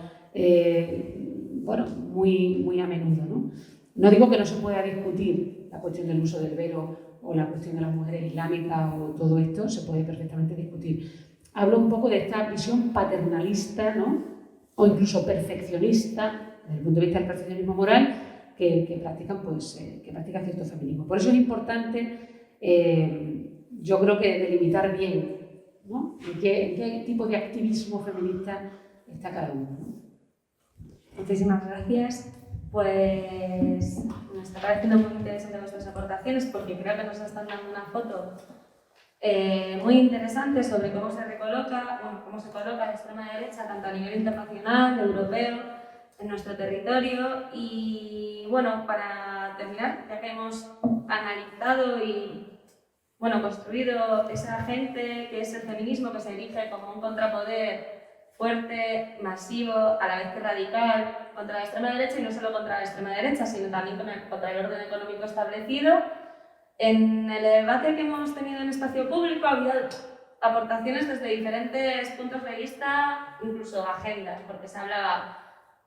bueno, muy a menudo, ¿no? No digo que no se pueda discutir la cuestión del uso del velo o la cuestión de las mujeres islámicas o todo esto, se puede perfectamente discutir. Hablo un poco de esta visión paternalista, ¿no? O incluso perfeccionista, desde el punto de vista del perfeccionismo moral, que practican, pues, que practica cierto feminismo. Por eso es importante, yo creo que delimitar bien, ¿no? en qué tipo de activismo feminista está cada uno, ¿no? Muchísimas gracias. Pues me está pareciendo muy interesante vuestras aportaciones porque creo que nos están dando una foto muy interesante sobre cómo se recoloca, bueno, cómo se coloca la extrema derecha tanto a nivel internacional, europeo, en nuestro territorio. Y bueno, para terminar, ya que hemos analizado y bueno, construido esa gente que es el feminismo, que se erige como un contrapoder fuerte, masivo, a la vez que radical, contra la extrema derecha, y no solo contra la extrema derecha, sino también contra el orden económico establecido. En el debate que hemos tenido en espacio público había aportaciones desde diferentes puntos de vista, incluso agendas, porque se hablaba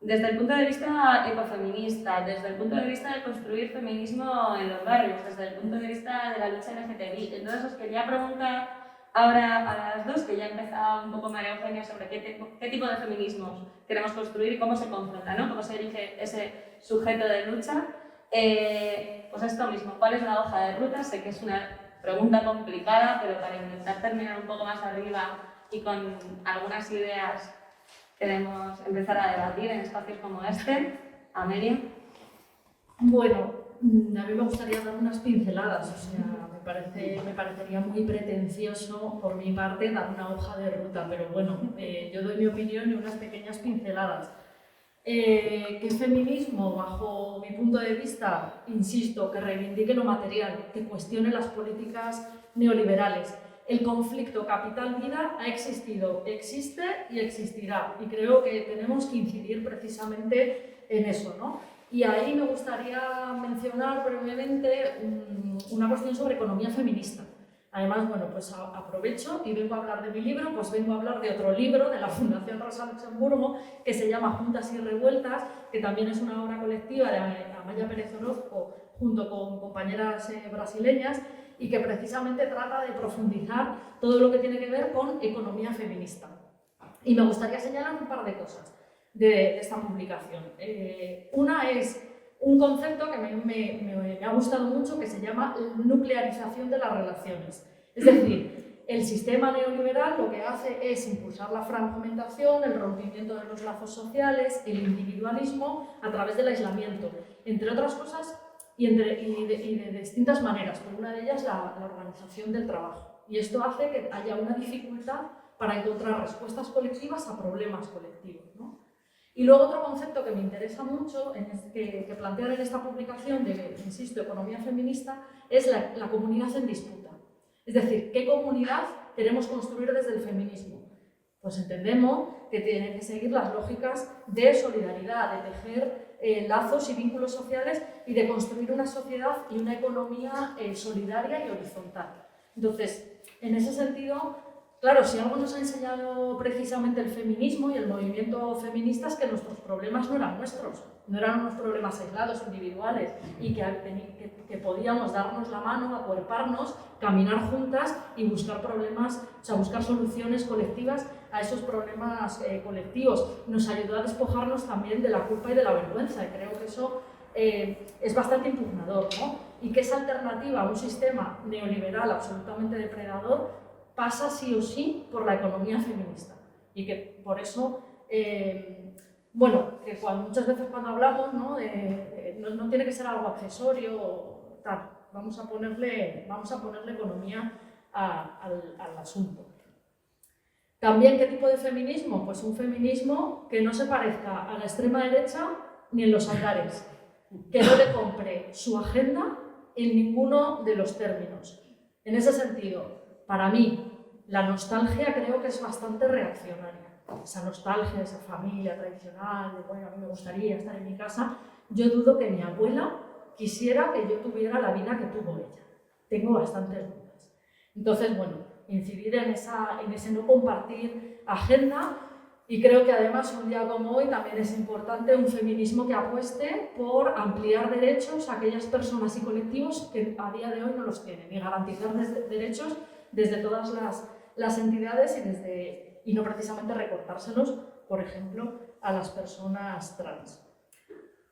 desde el punto de vista ecofeminista, desde el punto de vista de construir feminismo en los barrios, desde el punto de vista de la lucha LGTBI. Entonces os quería preguntar ahora a las dos, que ya empezaba un poco María Eugenia, sobre qué tipo de feminismos queremos construir y cómo se confronta, ¿no? Cómo se elige ese sujeto de lucha. Pues esto mismo, ¿cuál es la hoja de ruta? Sé que es una pregunta complicada, pero para intentar terminar un poco más arriba y con algunas ideas queremos empezar a debatir en espacios como este. Amelia. Bueno, a mí me gustaría dar unas pinceladas, o sea, me parecería muy pretencioso por mi parte dar una hoja de ruta, pero bueno, yo doy mi opinión y unas pequeñas pinceladas. ¿Qué feminismo, bajo mi punto de vista, insisto, que reivindique lo material, que cuestione las políticas neoliberales? El conflicto capital-vida ha existido, existe y existirá, y creo que tenemos que incidir precisamente en eso, ¿no? Y ahí me gustaría mencionar brevemente una cuestión sobre economía feminista. Además, bueno, pues aprovecho y vengo a hablar de mi libro, pues vengo a hablar de otro libro de la Fundación Rosa Luxemburgo que se llama Juntas y Revueltas, que también es una obra colectiva de Amaya Pérez Orozco junto con compañeras brasileñas y que precisamente trata de profundizar todo lo que tiene que ver con economía feminista. Y me gustaría señalar un par de cosas de esta publicación. Una es un concepto que me ha gustado mucho, que se llama nuclearización de las relaciones. Es decir, el sistema neoliberal lo que hace es impulsar la fragmentación, el rompimiento de los lazos sociales, el individualismo a través del aislamiento, entre otras cosas y de distintas maneras, pero una de ellas la organización del trabajo. Y esto hace que haya una dificultad para encontrar respuestas colectivas a problemas colectivos, ¿no? Y luego otro concepto que me interesa mucho, que plantear en esta publicación de, insisto, economía feminista, es la comunidad en disputa. Es decir, ¿qué comunidad queremos construir desde el feminismo? Pues entendemos que tiene que seguir las lógicas de solidaridad, de tejer lazos y vínculos sociales y de construir una sociedad y una economía solidaria y horizontal. Entonces, en ese sentido, claro, si algo nos ha enseñado precisamente el feminismo y el movimiento feminista es que nuestros problemas no eran nuestros, no eran unos problemas aislados, individuales, y que podíamos darnos la mano, acuerparnos, caminar juntas y buscar problemas, o sea, buscar soluciones colectivas a esos problemas colectivos. Nos ayudó a despojarnos también de la culpa y de la vergüenza, y creo que eso es bastante impugnador, ¿no? Y que esa alternativa a un sistema neoliberal absolutamente depredador pasa sí o sí por la economía feminista, y que por eso, bueno, que muchas veces cuando hablamos, ¿no? No tiene que ser algo accesorio o tal, vamos a ponerle economía al asunto. También, ¿qué tipo de feminismo? Pues un feminismo que no se parezca a la extrema derecha ni en los altares, que no le compre su agenda en ninguno de los términos. En ese sentido, para mí, la nostalgia creo que es bastante reaccionaria. Esa nostalgia de esa familia tradicional, de bueno, a mí me gustaría estar en mi casa. Yo dudo que mi abuela quisiera que yo tuviera la vida que tuvo ella. Tengo bastantes dudas. Entonces, bueno, incidir en ese no compartir agenda, y creo que además un día como hoy también es importante un feminismo que apueste por ampliar derechos a aquellas personas y colectivos que a día de hoy no los tienen, y garantizar derechos desde todas las entidades y no precisamente recortárselos, por ejemplo, a las personas trans.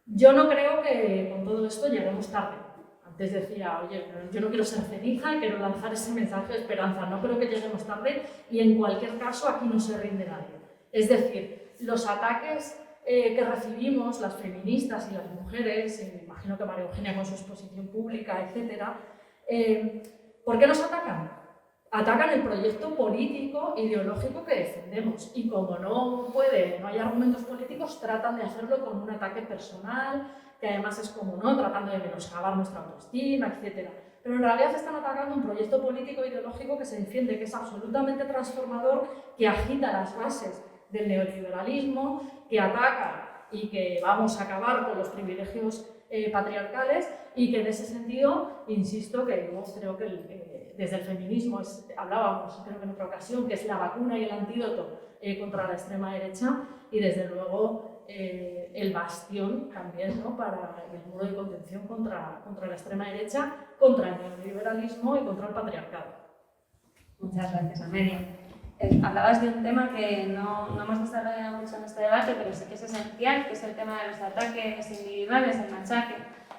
Yo no creo que con todo esto lleguemos tarde. Antes decía, oye, yo no quiero ser ceniza y quiero lanzar ese mensaje de esperanza. No creo que lleguemos tarde, y en cualquier caso aquí no se rinde nadie. Es decir, los ataques que recibimos las feministas y las mujeres, y me imagino que María Eugenia con su exposición pública, etc., ¿por qué nos atacan? Atacan el proyecto político, ideológico que defendemos, y como no hay argumentos políticos, tratan de hacerlo con un ataque personal, que además es como no, tratando de menoscabar nuestra autoestima, etc. Pero en realidad están atacando un proyecto político ideológico que se defiende, que es absolutamente transformador, que agita las bases del neoliberalismo, que ataca y que vamos a acabar con los privilegios patriarcales, y que en ese sentido, insisto, que yo creo que desde el feminismo hablábamos, creo que en otra ocasión, que es la vacuna y el antídoto contra la extrema derecha, y desde luego el bastión también, ¿no? Para el muro de contención contra la extrema derecha, contra el neoliberalismo y contra el patriarcado. Muchas gracias, Amelia. Hablabas de un tema que no hemos desarrollado mucho en este debate, pero sí que es esencial, que es el tema de los ataques individuales, el machaque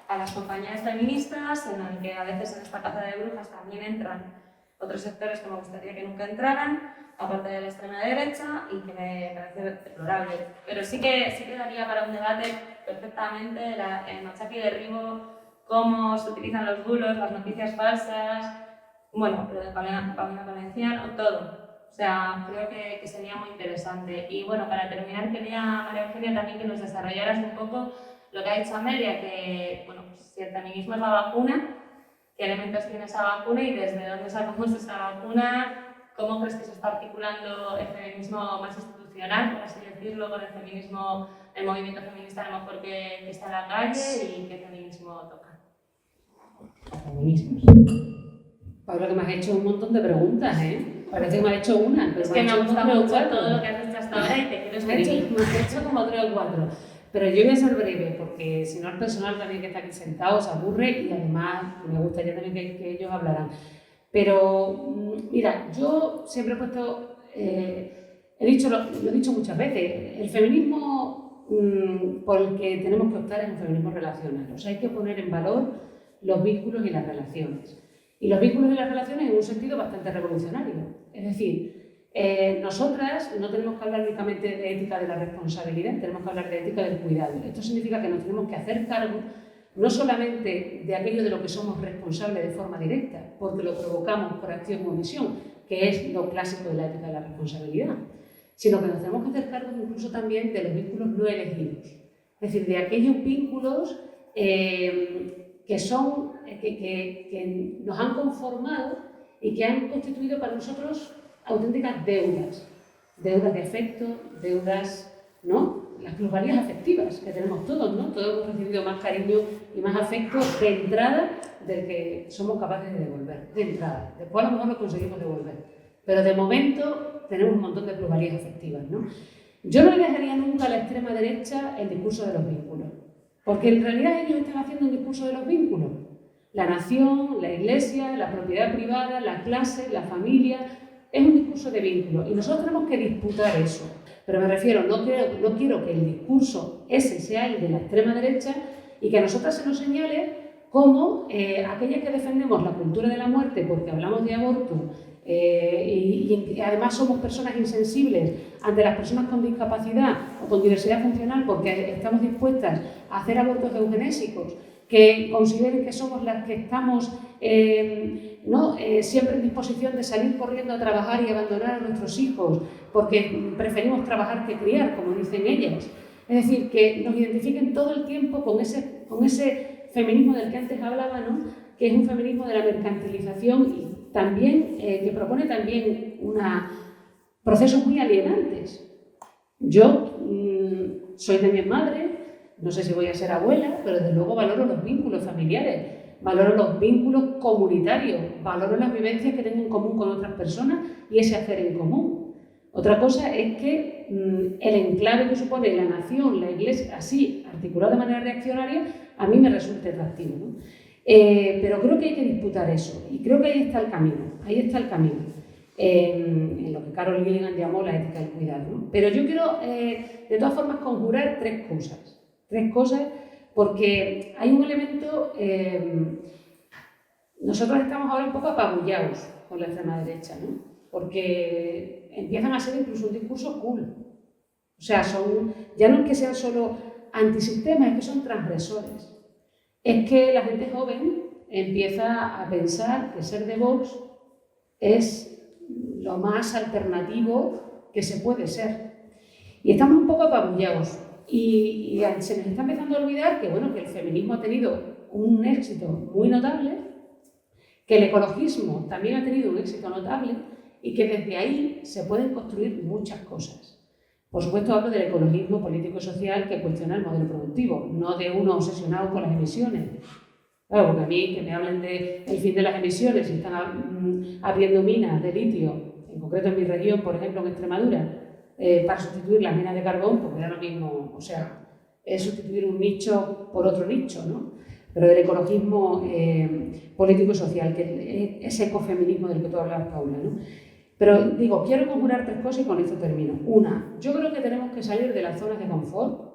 a las compañeras feministas, en el que a veces en esta caza de brujas también entran otros sectores que me gustaría que nunca entraran, aparte de la extrema derecha, y que me parece deplorable. Pero sí que daría para un debate perfectamente el machaque y derribo, cómo se utilizan los bulos, las noticias falsas, bueno, lo de Paulina Valenciano, todo. O sea, creo que sería muy interesante. Y bueno, para terminar, quería, María Eugenia, también que nos desarrollaras un poco lo que ha dicho Amelia, que bueno, pues, si el feminismo es la vacuna, ¿qué elementos tiene esa vacuna y desde dónde sacamos esa vacuna? ¿Cómo crees que se está articulando el feminismo más institucional, por así decirlo, con el feminismo, el movimiento feminista a lo mejor que está en la calle, y qué feminismo toca? Feminismos. Paula, que me has hecho un montón de preguntas, ¿eh? Parece que me has hecho una. Pero es que me gusta mucho todo lo que has hecho hasta ahora y te quiero escribir. Me has hecho como 3 o 4. Pero yo voy a ser breve, porque si no el personal también que está aquí sentado se aburre, y además me gustaría también que ellos hablaran. Pero mira, yo siempre he puesto, lo he dicho muchas veces, el feminismo por el que tenemos que optar es un feminismo relacional. O sea, hay que poner en valor los vínculos y las relaciones. Y los vínculos y las relaciones en un sentido bastante revolucionario. Es decir, nosotras no tenemos que hablar únicamente de ética de la responsabilidad, tenemos que hablar de ética del cuidado. Esto significa que nos tenemos que hacer cargo no solamente de aquello de lo que somos responsables de forma directa, porque lo provocamos por acción o omisión, que es lo clásico de la ética de la responsabilidad, sino que nos tenemos que hacer cargo incluso también de los vínculos no elegidos. Es decir, de aquellos vínculos que nos han conformado y que han constituido para nosotros auténticas deudas. Deudas de afecto, deudas, ¿no? Las plusvalías afectivas que tenemos todos, ¿no? Todos hemos recibido más cariño y más afecto de entrada del que somos capaces de devolver, de entrada. Después a lo mejor lo conseguimos devolver, pero de momento tenemos un montón de plusvalías afectivas, ¿no? Yo no le dejaría nunca a la extrema derecha el discurso de los vínculos, porque en realidad ellos están haciendo un discurso de los vínculos. La nación, la iglesia, la propiedad privada, la clase, la familia, es un discurso de vínculos y nosotros tenemos que disputar eso. Pero me refiero, no quiero que el discurso ese sea el de la extrema derecha y que a nosotras se nos señale como aquellas que defendemos la cultura de la muerte porque hablamos de aborto y además somos personas insensibles ante las personas con discapacidad o con diversidad funcional porque estamos dispuestas a hacer abortos eugenésicos, que consideren que somos las que estamos siempre en disposición de salir corriendo a trabajar y abandonar a nuestros hijos porque preferimos trabajar que criar, como dicen ellas. Es decir, que nos identifiquen todo el tiempo con ese feminismo del que antes hablaba, ¿no? Que es un feminismo de la mercantilización y también que propone también procesos muy alienantes. Yo soy también madre, no sé si voy a ser abuela, pero desde luego valoro los vínculos familiares, valoro los vínculos comunitarios, valoro las vivencias que tengo en común con otras personas y ese hacer en común. Otra cosa es que el enclave que supone la nación, la iglesia, así, articulado de manera reaccionaria, a mí me resulta atractivo, ¿no? Pero creo que hay que disputar eso y creo que ahí está el camino, en lo que Carol Gilligan llamó la ética del cuidado, ¿no? Pero yo quiero, de todas formas, conjurar tres cosas, porque hay un elemento, nosotros estamos ahora un poco apabullados con la extrema derecha, ¿no? Porque empiezan a ser incluso un discurso cool. O sea, ya no es que sean solo antisistemas, es que son transgresores. Es que la gente joven empieza a pensar que ser de Vox es lo más alternativo que se puede ser. Y estamos un poco apabullados. Y se nos está empezando a olvidar que, bueno, que el feminismo ha tenido un éxito muy notable, que el ecologismo también ha tenido un éxito notable y que desde ahí se pueden construir muchas cosas. Por supuesto, hablo del ecologismo político y social que cuestiona el modelo productivo, no de uno obsesionado con las emisiones. Claro, porque a mí que me hablen del fin de las emisiones y están abriendo minas de litio, en concreto en mi región, por ejemplo en Extremadura, para sustituir las minas de carbón, porque era lo mismo, o sea, es sustituir un nicho por otro nicho, ¿no? Pero del ecologismo político y social, que es ese ecofeminismo del que tú hablabas, Paula, ¿no? Pero digo, quiero conjurar tres cosas y con esto termino. Una, yo creo que tenemos que salir de las zonas de confort,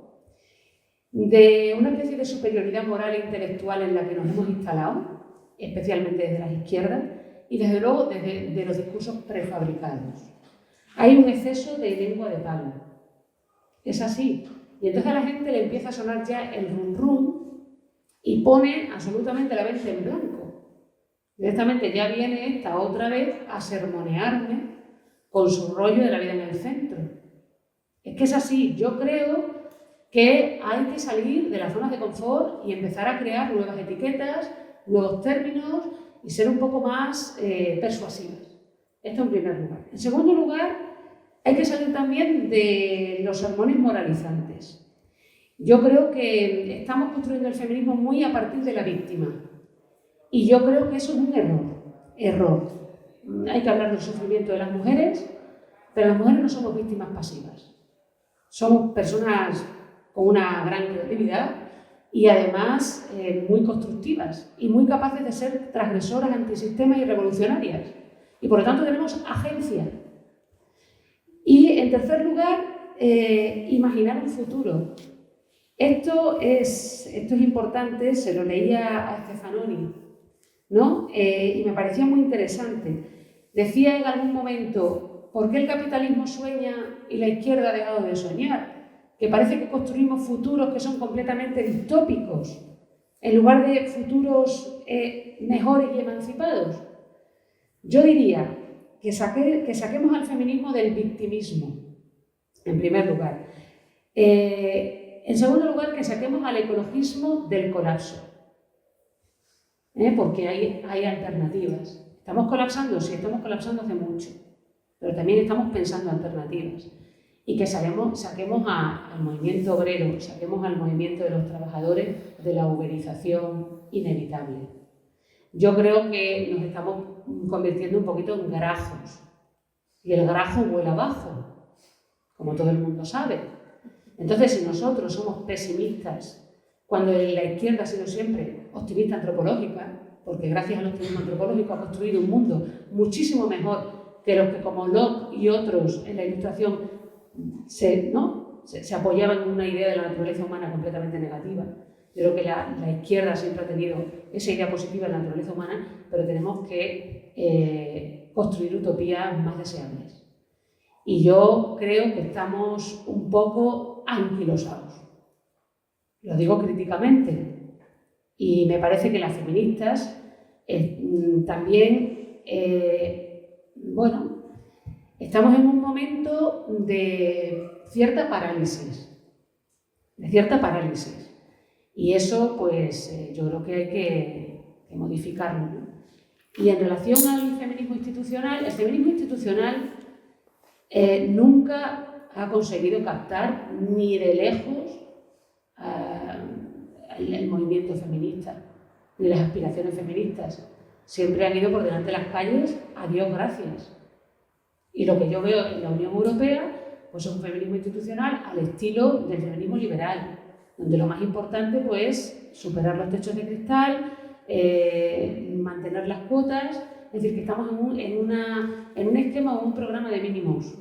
de una especie de superioridad moral e intelectual en la que nos hemos instalado, especialmente desde las izquierdas, y desde luego de los discursos prefabricados. Hay un exceso de lengua de palo. Es así. Y entonces a la gente le empieza a sonar ya el rum rum y pone absolutamente la mente en blanco. Directamente ya viene esta otra vez a sermonearme con su rollo de la vida en el centro. Es que es así. Yo creo que hay que salir de las zonas de confort y empezar a crear nuevas etiquetas, nuevos términos y ser un poco más persuasivas. Esto en primer lugar. En segundo lugar, hay que salir también de los sermones moralizantes. Yo creo que estamos construyendo el feminismo muy a partir de la víctima. Y yo creo que eso es un error. Hay que hablar del sufrimiento de las mujeres, pero las mujeres no somos víctimas pasivas. Somos personas con una gran creatividad y además muy constructivas y muy capaces de ser transgresoras, antisistema y revolucionarias. Y por lo tanto tenemos agencia. Y en tercer lugar, imaginar un futuro. Esto es importante, se lo leía a Stefanoni, ¿no? Y me parecía muy interesante. Decía en algún momento, ¿por qué el capitalismo sueña y la izquierda ha dejado de soñar? Que parece que construimos futuros que son completamente distópicos, en lugar de futuros mejores y emancipados. Yo diría que saquemos al feminismo del victimismo en primer lugar. En segundo lugar, que saquemos al ecologismo del colapso, porque hay alternativas. ¿Estamos colapsando? Sí, estamos colapsando hace mucho, pero también estamos pensando alternativas. Y que saquemos al movimiento obrero, saquemos al movimiento de los trabajadores de la uberización inevitable. Yo creo que nos estamos convirtiendo un poquito en grajos, y el grajo vuela abajo, como todo el mundo sabe. Entonces, si nosotros somos pesimistas, cuando la izquierda ha sido siempre optimista antropológica, porque gracias al optimismo antropológico ha construido un mundo muchísimo mejor que los que, como Locke y otros en la Ilustración, se apoyaban en una idea de la naturaleza humana completamente negativa. Yo creo que la izquierda siempre ha tenido esa idea positiva de la naturaleza humana, pero tenemos que construir utopías más deseables. Y yo creo que estamos un poco anquilosados. Lo digo críticamente. Y me parece que las feministas también, estamos en un momento de cierta parálisis. Y eso, pues, yo creo que hay que modificarlo, ¿no? Y en relación al feminismo institucional, el feminismo institucional nunca ha conseguido captar ni de lejos el movimiento feminista, ni las aspiraciones feministas. Siempre han ido por delante de las calles, a Dios gracias. Y lo que yo veo en la Unión Europea, pues es un feminismo institucional al estilo del feminismo liberal, donde lo más importante pues superar los techos de cristal, mantener las cuotas, es decir, que estamos en un esquema o un programa de mínimos,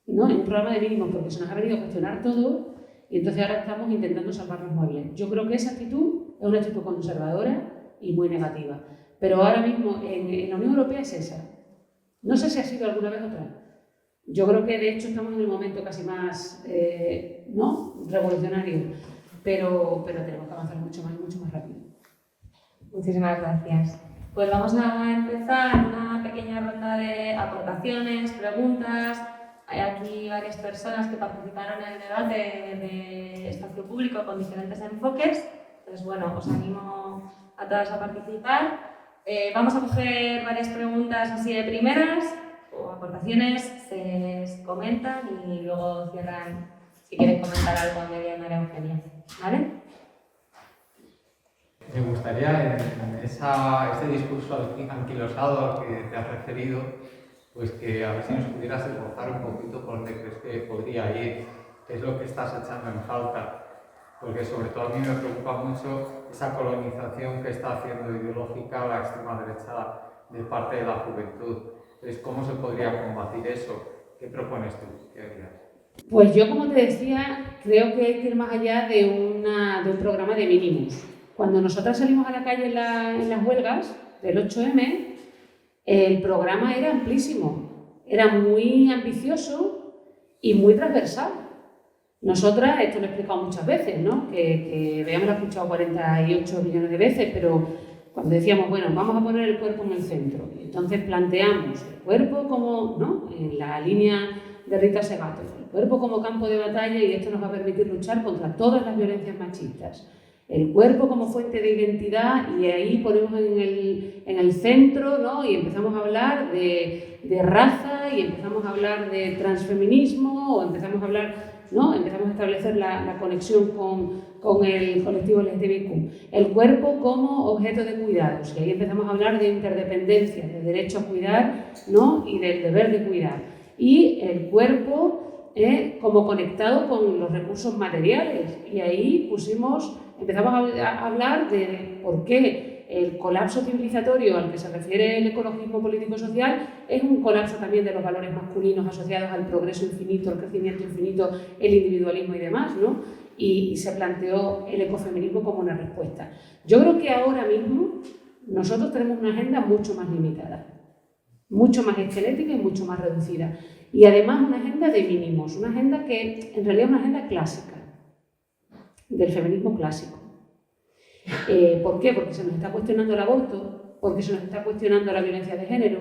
¿no? En un programa de mínimos, porque se nos ha venido a cuestionar todo y entonces ahora estamos intentando salvar los muebles. Yo creo que esa actitud es una actitud conservadora y muy negativa, pero ahora mismo en la Unión Europea es esa. No sé si ha sido alguna vez otra. Yo creo que de hecho estamos en el momento casi más revolucionario, pero tenemos que avanzar mucho más rápido. Muchísimas gracias. Pues vamos a empezar una pequeña ronda de aportaciones, preguntas. Hay aquí varias personas que participaron en el debate de espacio público con diferentes enfoques. Entonces, bueno, os animo a todas a participar. Vamos a coger varias preguntas así de primeras o aportaciones, se comentan y luego cierran si quieren comentar algo a media María Eugenia. ¿Vale? Me gustaría, en ese discurso anquilosado al que te has referido, pues que a ver si nos pudieras esbozar un poquito por dónde crees que podría ir, qué es lo que estás echando en falta. Porque sobre todo a mí me preocupa mucho esa colonización que está haciendo ideológica la extrema derecha de parte de la juventud. Entonces, ¿cómo se podría combatir eso? ¿Qué propones tú? ¿Qué harías? Pues yo, como te decía, creo que hay que ir más allá de un programa de mínimos. Cuando nosotras salimos a la calle en las huelgas del 8M, el programa era amplísimo, era muy ambicioso y muy transversal. Nosotras, esto lo he explicado muchas veces, ¿no? Que habíamos escuchado 48 millones de veces, pero cuando decíamos, bueno, vamos a poner el cuerpo en el centro, entonces planteamos el cuerpo como, ¿no? En la línea de Rita Segato, el cuerpo como campo de batalla y esto nos va a permitir luchar contra todas las violencias machistas. El cuerpo como fuente de identidad y ahí ponemos en el centro, ¿no? Y empezamos a hablar de raza y empezamos a hablar de transfeminismo o empezamos a hablar, ¿no? Empezamos a establecer la conexión con el colectivo LGTBIQ. El cuerpo como objeto de cuidados y ahí empezamos a hablar de interdependencia, de derecho a cuidar, ¿no? Y del deber de cuidar. Y el cuerpo como conectado con los recursos materiales y ahí empezamos a hablar de por qué el colapso civilizatorio al que se refiere el ecologismo político-social es un colapso también de los valores masculinos asociados al progreso infinito, al crecimiento infinito, el individualismo y demás, ¿no? Y se planteó el ecofeminismo como una respuesta. Yo creo que ahora mismo nosotros tenemos una agenda mucho más limitada, mucho más esquelética y mucho más reducida. Y además una agenda de mínimos, una agenda que en realidad es una agenda clásica, del feminismo clásico. ¿Por qué? Porque se nos está cuestionando el aborto, porque se nos está cuestionando la violencia de género,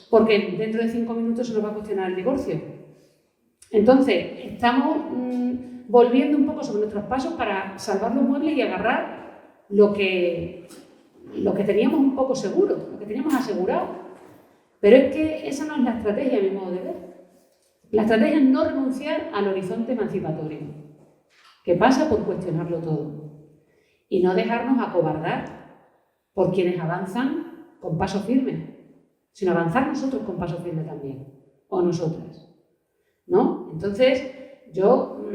porque dentro de 5 minutos se nos va a cuestionar el divorcio. Entonces, estamos volviendo un poco sobre nuestros pasos para salvar los muebles y agarrar lo que teníamos un poco seguro, lo que teníamos asegurado. Pero es que esa no es la estrategia, a mi modo de ver. La estrategia es no renunciar al horizonte emancipatorio, que pasa por cuestionarlo todo, y no dejarnos acobardar por quienes avanzan con paso firme, sino avanzar nosotros con paso firme también, o nosotras, ¿no? Entonces, yo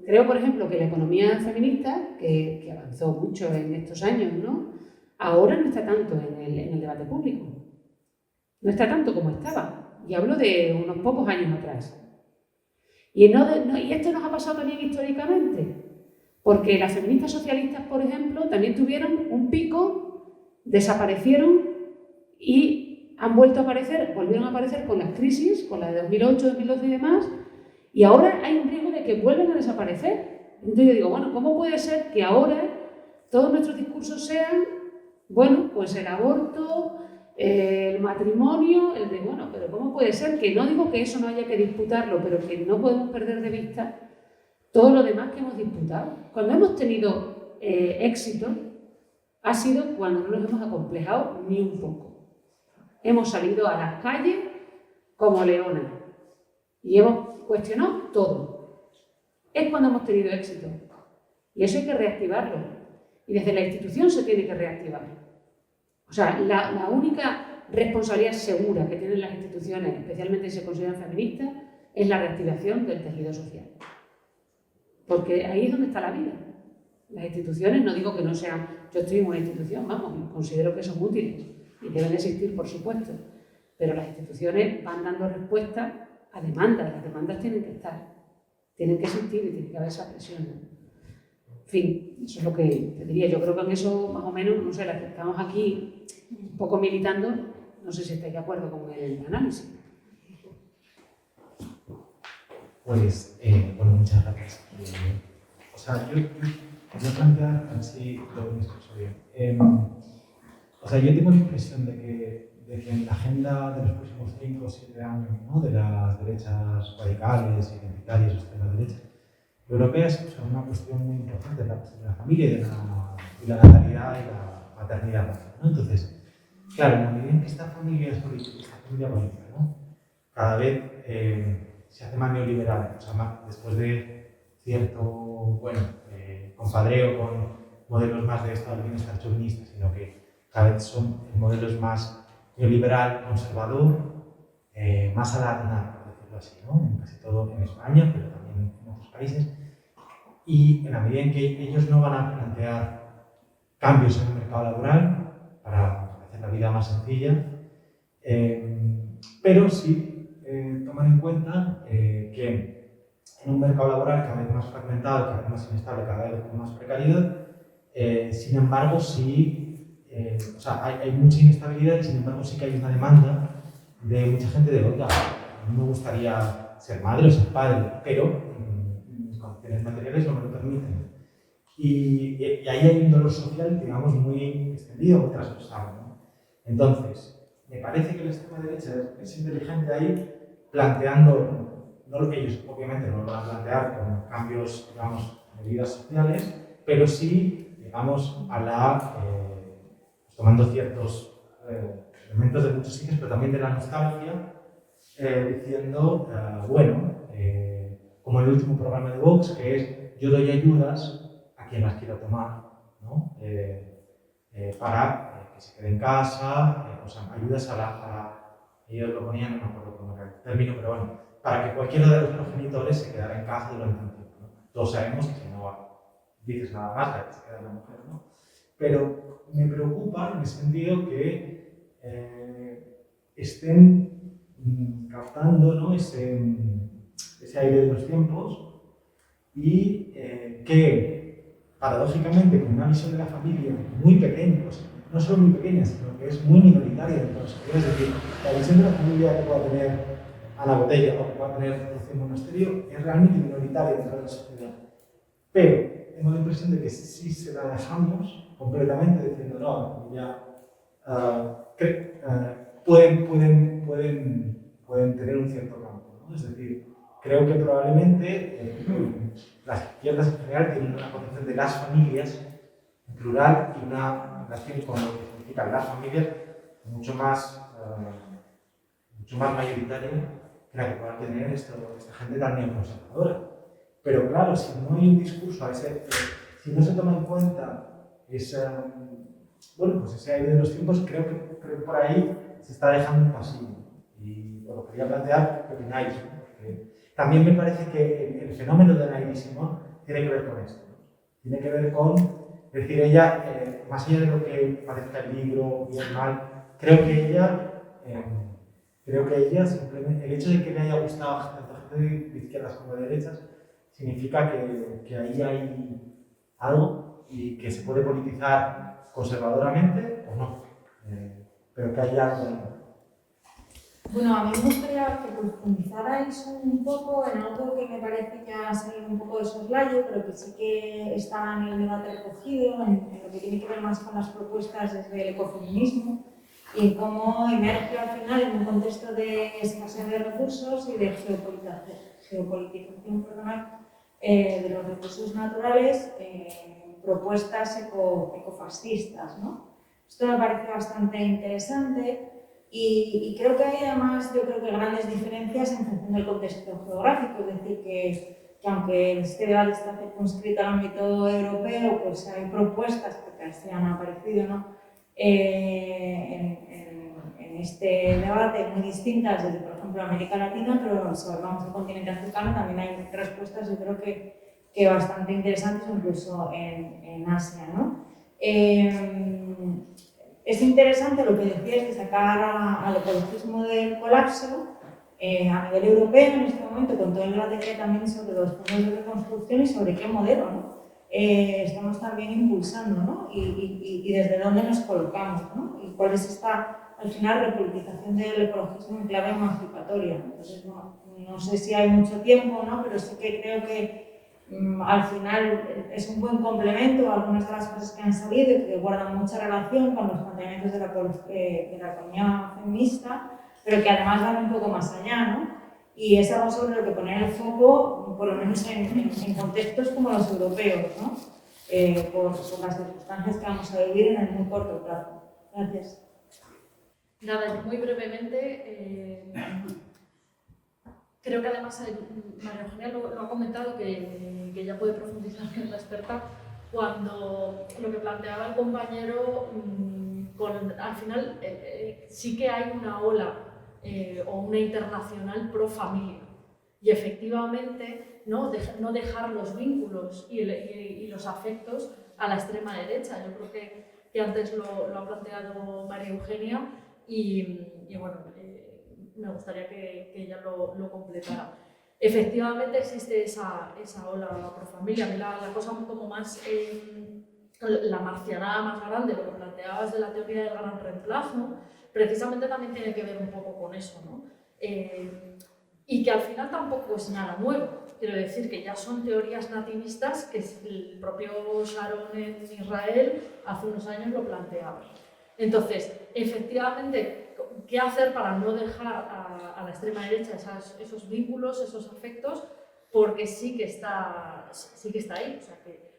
creo, por ejemplo, que la economía feminista, que avanzó mucho en estos años, ¿no?, ahora no está tanto en el debate público, no está tanto como estaba, y hablo de unos pocos años atrás. Y esto nos ha pasado también históricamente, porque las feministas socialistas, por ejemplo, también tuvieron un pico, desaparecieron y han vuelto a aparecer, volvieron a aparecer con las crisis, con la de 2008, 2012 y demás, y ahora hay un riesgo de que vuelvan a desaparecer. Entonces yo digo, bueno, ¿cómo puede ser que ahora todos nuestros discursos sean, bueno, pues el aborto, el matrimonio, pero ¿cómo puede ser que no digo que eso no haya que disputarlo, pero que no podemos perder de vista todo lo demás que hemos disputado? Cuando hemos tenido éxito, ha sido cuando no nos hemos acomplejado ni un poco. Hemos salido a las calles como leonas y hemos cuestionado todo. Es cuando hemos tenido éxito. Y eso hay que reactivarlo. Y desde la institución se tiene que reactivar. O sea, la única responsabilidad segura que tienen las instituciones, especialmente si se consideran feministas, es la reactivación del tejido social. Porque ahí es donde está la vida. Las instituciones, no digo que no sean, yo estoy en una institución, vamos, considero que son útiles y deben existir, por supuesto, pero las instituciones van dando respuesta a demandas, las demandas tienen que estar, tienen que existir y tiene que haber esa presión, ¿no? En fin, eso es lo que te diría. Yo creo que en eso, más o menos, no sé, las que estamos aquí un poco militando, no sé si estáis de acuerdo con el análisis. Pues, bueno, muchas gracias. O sea, yo quería plantear así lo mismo. O sea, yo tengo la impresión de que en la agenda de los próximos 5 o 7 años, ¿no?, de las derechas radicales, identitarias, extrema derecha, europea, es una cuestión muy importante, la cuestión de la familia y la natalidad y la maternidad, ¿no? Entonces, claro, en la medida en que esta familia política, ¿no?, cada vez se hace más neoliberal, o sea, después de cierto, bueno, compadreo con modelos más de estado de bienestar chauvinista, sino que cada vez son modelos más neoliberal, conservador, más alarmado, por decirlo así, ¿no?, en casi todo en España, pero también en otros países. Y en la medida en que ellos no van a plantear cambios en el mercado laboral para hacer la vida más sencilla, pero sí toman en cuenta que en un mercado laboral cada vez más fragmentado, cada vez más inestable, cada vez con más precariedad, sin embargo, sí, o sea, hay mucha inestabilidad y sin embargo sí que hay una demanda de mucha gente de, oiga, a mí me gustaría ser madre o ser padre, pero mis condiciones materiales no me lo permiten. Y ahí hay un dolor social, digamos, muy extendido, muy transversal, ¿no? Entonces, me parece que la extrema derecha es inteligente ahí, planteando, no, ellos obviamente no lo van a plantear con cambios, digamos, medidas sociales, pero sí, digamos, tomando ciertos elementos de muchos sitios, pero también de la nostalgia, diciendo, bueno, como el último programa de Vox, que es yo doy ayudas a quien las quiera tomar, ¿no? Para que se quede en casa, o sea, ayudas ellos lo ponían, no me acuerdo cómo era el término, pero bueno, para que cualquiera de los progenitores se quedara en casa durante un tiempo, ¿no? Todos sabemos que si no dices nada más, la que se queda la mujer, ¿no? Pero me preocupa en el sentido que estén captando, ¿no?, ese aire de los tiempos y que, paradójicamente, con una visión de la familia muy pequeña, pues, no solo muy pequeña, sino que es muy minoritaria dentro de la sociedad. Es decir, la visión de la familia que pueda tener Ana Botella o que pueda tener Rocío Monasterio es realmente minoritaria dentro de la sociedad. Pero tengo la impresión de que si se la dejamos completamente diciendo, no, ya pueden tener un cierto campo, ¿no? Es decir, creo que probablemente las izquierdas en general tienen una concepción de las familias en plural y una relación con lo que significan las familias mucho más mayoritaria que la que pueda tener esta gente tan neoconservadora. Pero claro, si no hay un discurso, si no se toma en cuenta ese aire de los tiempos, creo que por ahí se está dejando un pasillo. Y os lo quería plantear, ¿qué opináis? Porque también me parece que el fenómeno de la Iris Simón tiene que ver con esto, ¿no? Tiene que ver con, es decir, ella, más allá de lo que parezca el libro, bien mal, creo que ella simplemente, el hecho de que le haya gustado tanto gente de izquierdas como de derechas, significa que ahí hay algo y que se puede politizar conservadoramente o no, pero que hay algo ahí. Bueno, a mí me gustaría que profundizarais un poco en algo que me parece que ha salido un poco de soslayo, pero que sí que está en el debate recogido, en lo que tiene que ver más con las propuestas desde el ecofeminismo y cómo emerge al final en un contexto de escasez de recursos y de geopolitización de los recursos naturales, propuestas ecofascistas, ¿no? Esto me parece bastante interesante. Y creo que hay además, yo creo que grandes diferencias en función del contexto geográfico, es decir, que aunque este debate está circunscrito al ámbito europeo, pues hay propuestas que se han aparecido, ¿no? En este debate muy distintas desde, por ejemplo, América Latina, pero si hablamos del continente africano también hay respuestas, yo creo que bastante interesantes, incluso en Asia, ¿no? Es interesante lo que decías de sacar al ecologismo del colapso a nivel europeo en este momento, con todo el debate que hay también sobre los fondos de reconstrucción y sobre qué modelo, ¿no? Estamos también impulsando, ¿no? Y desde dónde nos colocamos, ¿no? Y cuál es esta, al final, repolitización del ecologismo en clave emancipatoria. Entonces, no sé si hay mucho tiempo, ¿no? Pero sí que creo que al final es un buen complemento a algunas de las cosas que han salido y que guardan mucha relación con los planteamientos de la economía feminista, pero que además van un poco más allá, ¿no? Y es algo sobre lo que poner el foco, por lo menos en contextos como los europeos, ¿no? Por las circunstancias que vamos a vivir en el muy corto plazo. Gracias. Nada, muy brevemente, creo que además María Eugenia lo ha comentado, que ya puede profundizar en la experta, cuando lo que planteaba el compañero, al final sí que hay una ola o una internacional pro familia y efectivamente no dejar los vínculos y los afectos a la extrema derecha. Yo creo que antes lo ha planteado María Eugenia y bueno, me gustaría que ella lo completara. Efectivamente existe esa ola pro familia. A mí la cosa como más, la marcianada más grande, lo que planteabas de la teoría del gran reemplazo, precisamente también tiene que ver un poco con eso, ¿no? Y que al final tampoco es nada nuevo. Quiero decir que ya son teorías nativistas que el propio Sharon en Israel hace unos años lo planteaba. Entonces, efectivamente, ¿qué hacer para no dejar a la extrema derecha esos vínculos, esos afectos? Porque sí que está ahí. O sea, que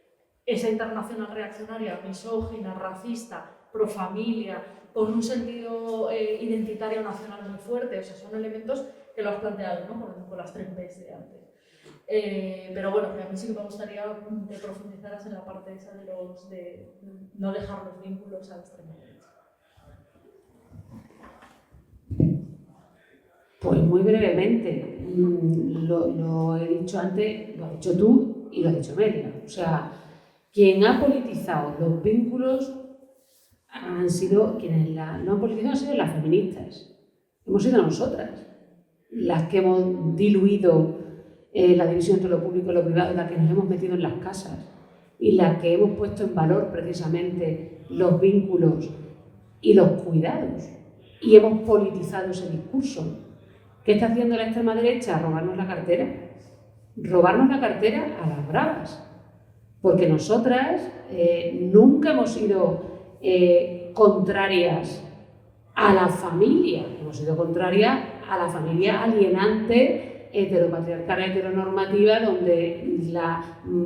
esa internacional reaccionaria, misógina, racista, pro familia, con un sentido identitario nacional muy fuerte, o sea, son elementos que lo has planteado, ¿no? Con las 3 P's de antes. Pero bueno, que a mí sí que me gustaría que profundizaras en la parte esa de no dejar los vínculos a la extrema derecha. Pues muy brevemente, lo he dicho antes, lo has dicho tú y lo ha dicho Melia. O sea, quien ha politizado los vínculos han sido, quienes lo han politizado han sido las feministas. Hemos sido nosotras las que hemos diluido la división entre lo público y lo privado, las que nos hemos metido en las casas y las que hemos puesto en valor precisamente los vínculos y los cuidados. Y hemos politizado ese discurso. ¿Qué está haciendo la extrema derecha? Robarnos la cartera. Robarnos la cartera a las bravas. Porque nosotras nunca hemos sido contrarias a la familia. Hemos sido contrarias a la familia alienante heteropatriarcal, heteronormativa, donde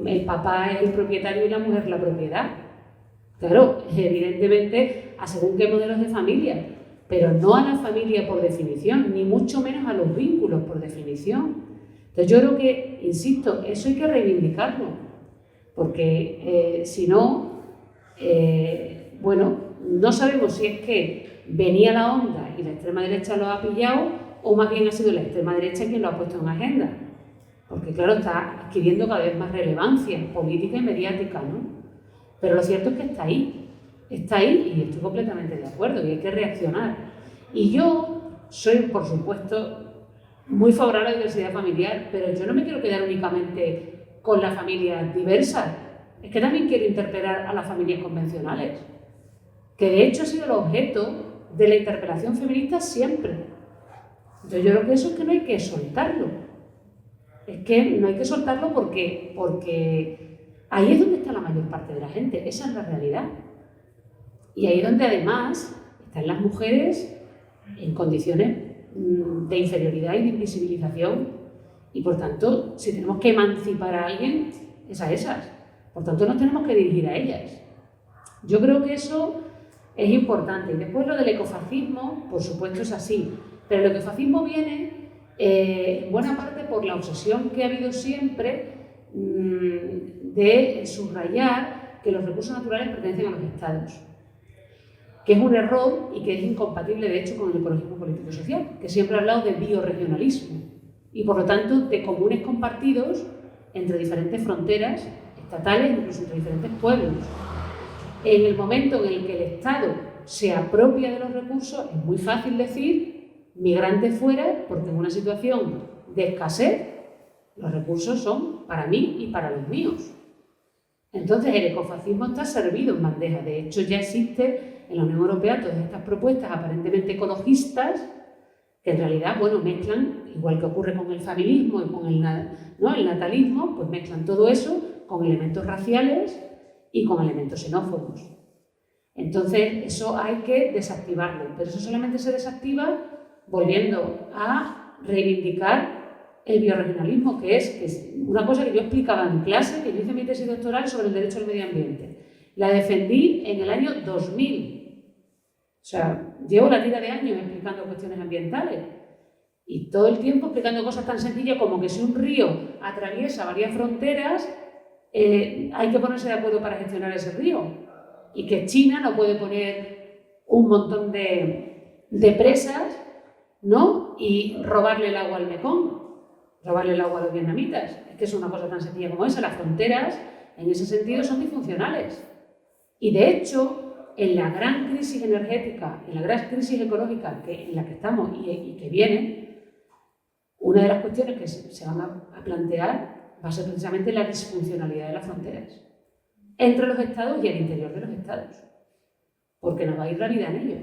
el papá es el propietario y la mujer la propiedad. Claro, evidentemente, a según qué modelos de familia, pero no a la familia por definición, ni mucho menos a los vínculos por definición. Entonces yo creo que, insisto, eso hay que reivindicarlo, porque si no, bueno, no sabemos si es que venía la onda y la extrema derecha lo ha pillado, o más bien ha sido la extrema derecha quien lo ha puesto en agenda. Porque claro, está adquiriendo cada vez más relevancia política y mediática, ¿no? Pero lo cierto es que está ahí y estoy completamente de acuerdo y hay que reaccionar. Y yo soy, por supuesto, muy favorable a la diversidad familiar, pero yo no me quiero quedar únicamente con las familias diversas. Es que también quiero interpelar a las familias convencionales, que de hecho ha sido el objeto de la interpelación feminista siempre. Entonces yo creo que eso es que no hay que soltarlo. Es que no hay que soltarlo porque ahí es donde está la mayor parte de la gente, esa es la realidad. Y ahí es donde además están las mujeres en condiciones de inferioridad y de invisibilización. Y por tanto, si tenemos que emancipar a alguien, es a esas. Por tanto, nos tenemos que dirigir a ellas. Yo creo que eso es importante. Y después lo del ecofascismo, por supuesto es así. Pero el ecofascismo viene en buena parte por la obsesión que ha habido siempre de subrayar que los recursos naturales pertenecen a los estados, que es un error y que es incompatible de hecho con el ecologismo político y social, que siempre ha hablado de bioregionalismo y por lo tanto de comunes compartidos entre diferentes fronteras estatales, incluso entre diferentes pueblos. En el momento en el que el Estado se apropia de los recursos, es muy fácil decir migrantes fuera, porque en una situación de escasez los recursos son para mí y para los míos. Entonces el ecofascismo está servido en bandeja. De hecho ya existe en la Unión Europea todas estas propuestas aparentemente ecologistas que en realidad, bueno, mezclan, igual que ocurre con el feminismo y con el natalismo, pues mezclan todo eso con elementos raciales y con elementos xenófobos. Entonces eso hay que desactivarlo, pero eso solamente se desactiva volviendo a reivindicar el bioregionalismo, que es una cosa que yo explicaba en clase, que yo hice mi tesis doctoral sobre el derecho al medio ambiente. La defendí en el año 2000. O sea, llevo la tira de años explicando cuestiones ambientales y todo el tiempo explicando cosas tan sencillas como que si un río atraviesa varias fronteras, hay que ponerse de acuerdo para gestionar ese río y que China no puede poner un montón de presas, ¿no? Y robarle el agua al Mekong, robarle el agua a los vietnamitas. Es que es una cosa tan sencilla como esa. Las fronteras, en ese sentido, son disfuncionales. Y de hecho, en la gran crisis energética, en la gran crisis ecológica en la que estamos y que viene, una de las cuestiones que se van a plantear va a ser precisamente la disfuncionalidad de las fronteras entre los estados y el interior de los estados, porque nos va a ir la vida en ello.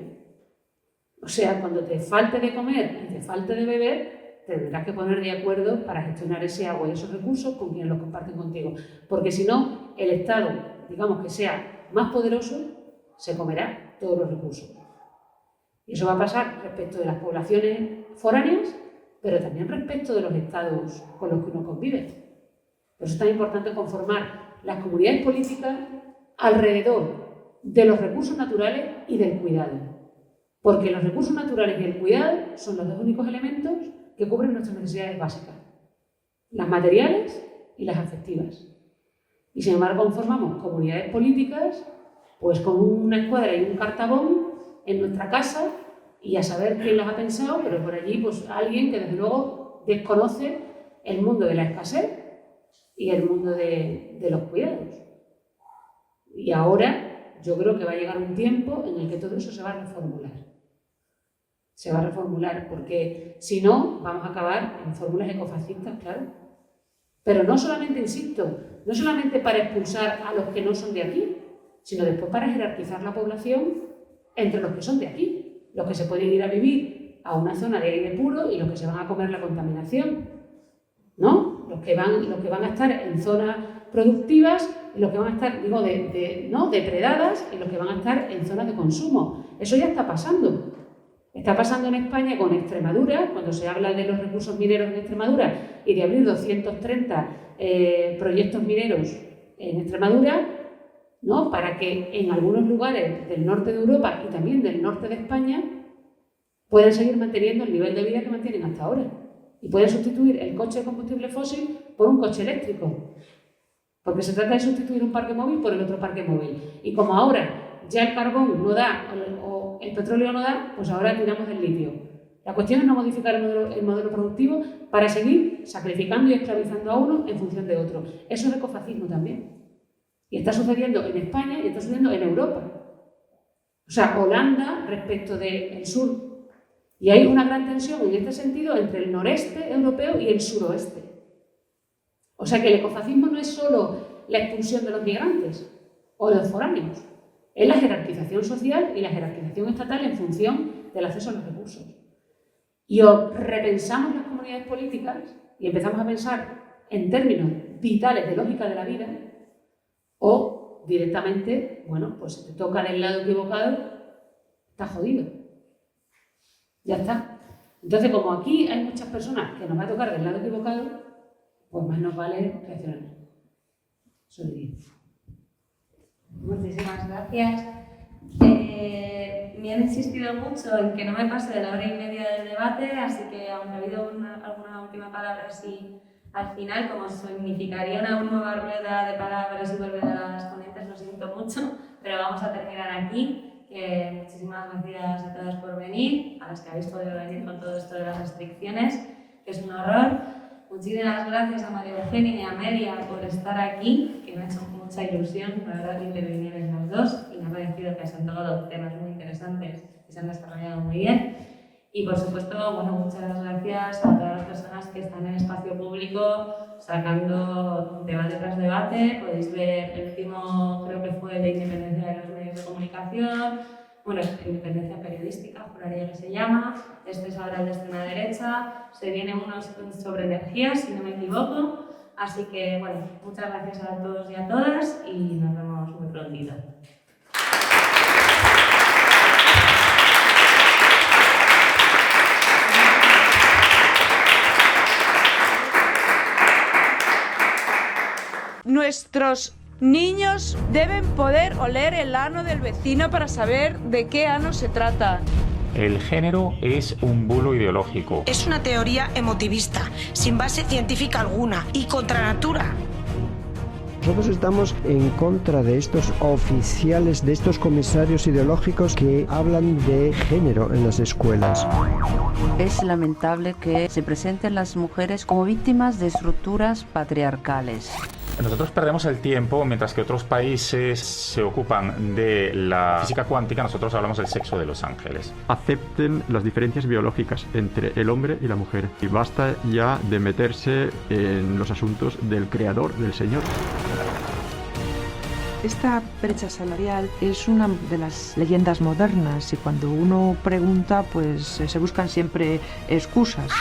O sea, cuando te falte de comer y te falte de beber, tendrás que poner de acuerdo para gestionar ese agua y esos recursos con quienes los comparten contigo, porque si no, el estado, digamos que sea más poderoso, se comerá todos los recursos. Y eso va a pasar respecto de las poblaciones foráneas, pero también respecto de los estados con los que uno convive. Por eso es tan importante conformar las comunidades políticas alrededor de los recursos naturales y del cuidado. Porque los recursos naturales y el cuidado son los dos únicos elementos que cubren nuestras necesidades básicas. Las materiales y las afectivas. Y sin embargo conformamos comunidades políticas pues con una escuadra y un cartabón en nuestra casa y a saber quién las ha pensado, pero por allí pues alguien que desde luego desconoce el mundo de la escasez y el mundo de los cuidados. Y ahora yo creo que va a llegar un tiempo en el que todo eso se va a reformular. Se va a reformular, porque si no, vamos a acabar en fórmulas ecofascistas, claro. Pero no solamente, insisto, no solamente para expulsar a los que no son de aquí, sino después para jerarquizar la población entre los que son de aquí, los que se pueden ir a vivir a una zona de aire puro y los que se van a comer la contaminación, ¿no? Los que van a estar en zonas productivas y los que van a estar, digo, ¿no? depredadas y los que van a estar en zonas de consumo. Eso ya está pasando. Está pasando en España con Extremadura, cuando se habla de los recursos mineros en Extremadura y de abrir 230 proyectos mineros en Extremadura, ¿no? Para que en algunos lugares del norte de Europa y también del norte de España puedan seguir manteniendo el nivel de vida que mantienen hasta ahora y pueden sustituir el coche de combustible fósil por un coche eléctrico, porque se trata de sustituir un parque móvil por el otro parque móvil. Y como ahora ya el carbón no da o el petróleo no da, pues ahora tiramos del litio. La cuestión es no modificar el modelo productivo para seguir sacrificando y esclavizando a uno en función de otro. Eso es ecofascismo también. Y está sucediendo en España y está sucediendo en Europa. O sea, Holanda respecto del sur. Y hay una gran tensión en este sentido entre el noreste europeo y el suroeste. O sea que el ecofascismo no es solo la expulsión de los migrantes o de los foráneos. Es la jerarquización social y la jerarquización estatal en función del acceso a los recursos. Y o repensamos las comunidades políticas y empezamos a pensar en términos vitales de lógica de la vida, o directamente, bueno, pues si te toca del lado equivocado, estás jodido. Ya está. Entonces, como aquí hay muchas personas que nos va a tocar del lado equivocado, pues más nos vale reaccionar. Eso diría. Muchísimas gracias. Me han insistido mucho en que no me pase de la hora y media del debate, así que aunque ha habido alguna última palabra así al final, como significaría una nueva rueda de palabras y volver a las ponentes, lo siento mucho, pero vamos a terminar aquí. Muchísimas gracias a todas por venir, a las que habéis podido venir con todo esto de las restricciones, que es un horror. Muchísimas gracias a María Eugenia y a Amelia por estar aquí, que me ha hecho mucha ilusión, la verdad, que intervinieron las dos, y me ha parecido que se han tocado temas muy interesantes y se han desarrollado muy bien. Y por supuesto, bueno, muchas gracias a todas las personas que están en espacio público sacando debate tras debate. Podéis ver el último, creo que fue de independencia de los medios de comunicación, bueno, independencia periodística, juraría que se llama. Este es ahora el de extrema derecha. Se viene uno sobre energía, si no me equivoco. Así que, bueno, muchas gracias a todos y a todas y nos vemos muy prontito. Nuestros niños deben poder oler el ano del vecino para saber de qué ano se trata. El género es un bulo ideológico. Es una teoría emotivista, sin base científica alguna y contra natura. Nosotros estamos en contra de estos oficiales, de estos comisarios ideológicos que hablan de género en las escuelas. Es lamentable que se presenten las mujeres como víctimas de estructuras patriarcales. Nosotros perdemos el tiempo mientras que otros países se ocupan de la física cuántica, nosotros hablamos del sexo de los ángeles. Acepten las diferencias biológicas entre el hombre y la mujer y basta ya de meterse en los asuntos del creador, del Señor. Esta brecha salarial es una de las leyendas modernas y cuando uno pregunta, pues se buscan siempre excusas.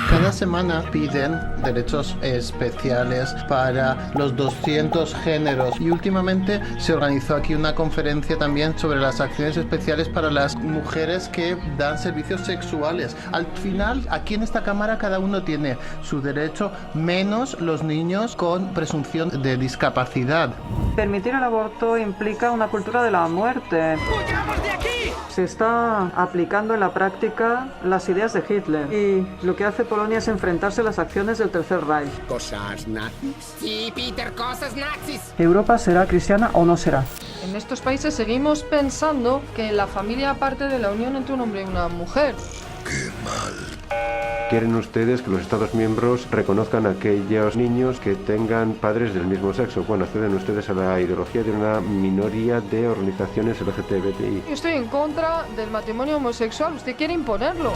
Cada semana piden derechos especiales para los 200 géneros y últimamente se organizó aquí una conferencia también sobre las acciones especiales para las mujeres que dan servicios sexuales. Al final, aquí en esta cámara cada uno tiene su derecho, menos los niños con presunción de discapacidad. Permitir el aborto implica una cultura de la muerte. ¡Huyamos de aquí! Se está aplicando en la práctica las ideas de Hitler y lo que hace Polonia es enfrentarse a las acciones del Tercer Reich. ¿Cosas nazis? Sí, Peter, cosas nazis. ¿Europa será cristiana o no será? En estos países seguimos pensando que la familia parte de la unión entre un hombre y una mujer. ¡Qué mal! ¿Quieren ustedes que los Estados miembros reconozcan a aquellos niños que tengan padres del mismo sexo? Bueno, acceden ustedes a la ideología de una minoría de organizaciones LGTBI. Yo estoy en contra del matrimonio homosexual, usted quiere imponerlo.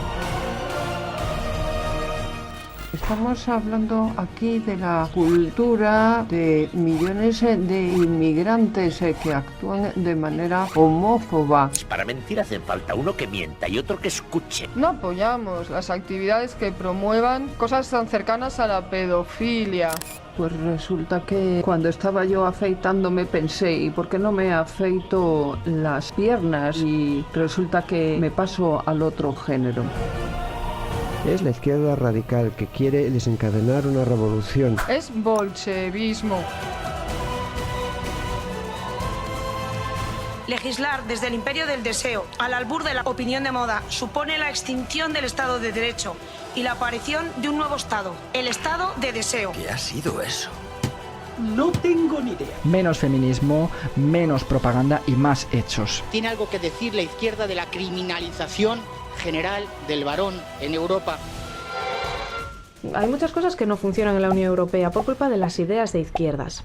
Estamos hablando aquí de la cultura de millones de inmigrantes que actúan de manera homófoba. Para mentir hace falta uno que mienta y otro que escuche. No apoyamos las actividades que promuevan cosas tan cercanas a la pedofilia. Pues resulta que cuando estaba yo afeitándome pensé, ¿y por qué no me afeito las piernas? Y resulta que me paso al otro género. Es la izquierda radical que quiere desencadenar una revolución. Es bolchevismo. Legislar desde el imperio del deseo, al albur de la opinión de moda, supone la extinción del Estado de Derecho y la aparición de un nuevo Estado, el Estado de deseo. ¿Qué ha sido eso? No tengo ni idea. Menos feminismo, menos propaganda y más hechos. ¿Tiene algo que decir la izquierda de la criminalización general del varón en Europa? Hay muchas cosas que no funcionan en la Unión Europea por culpa de las ideas de izquierdas.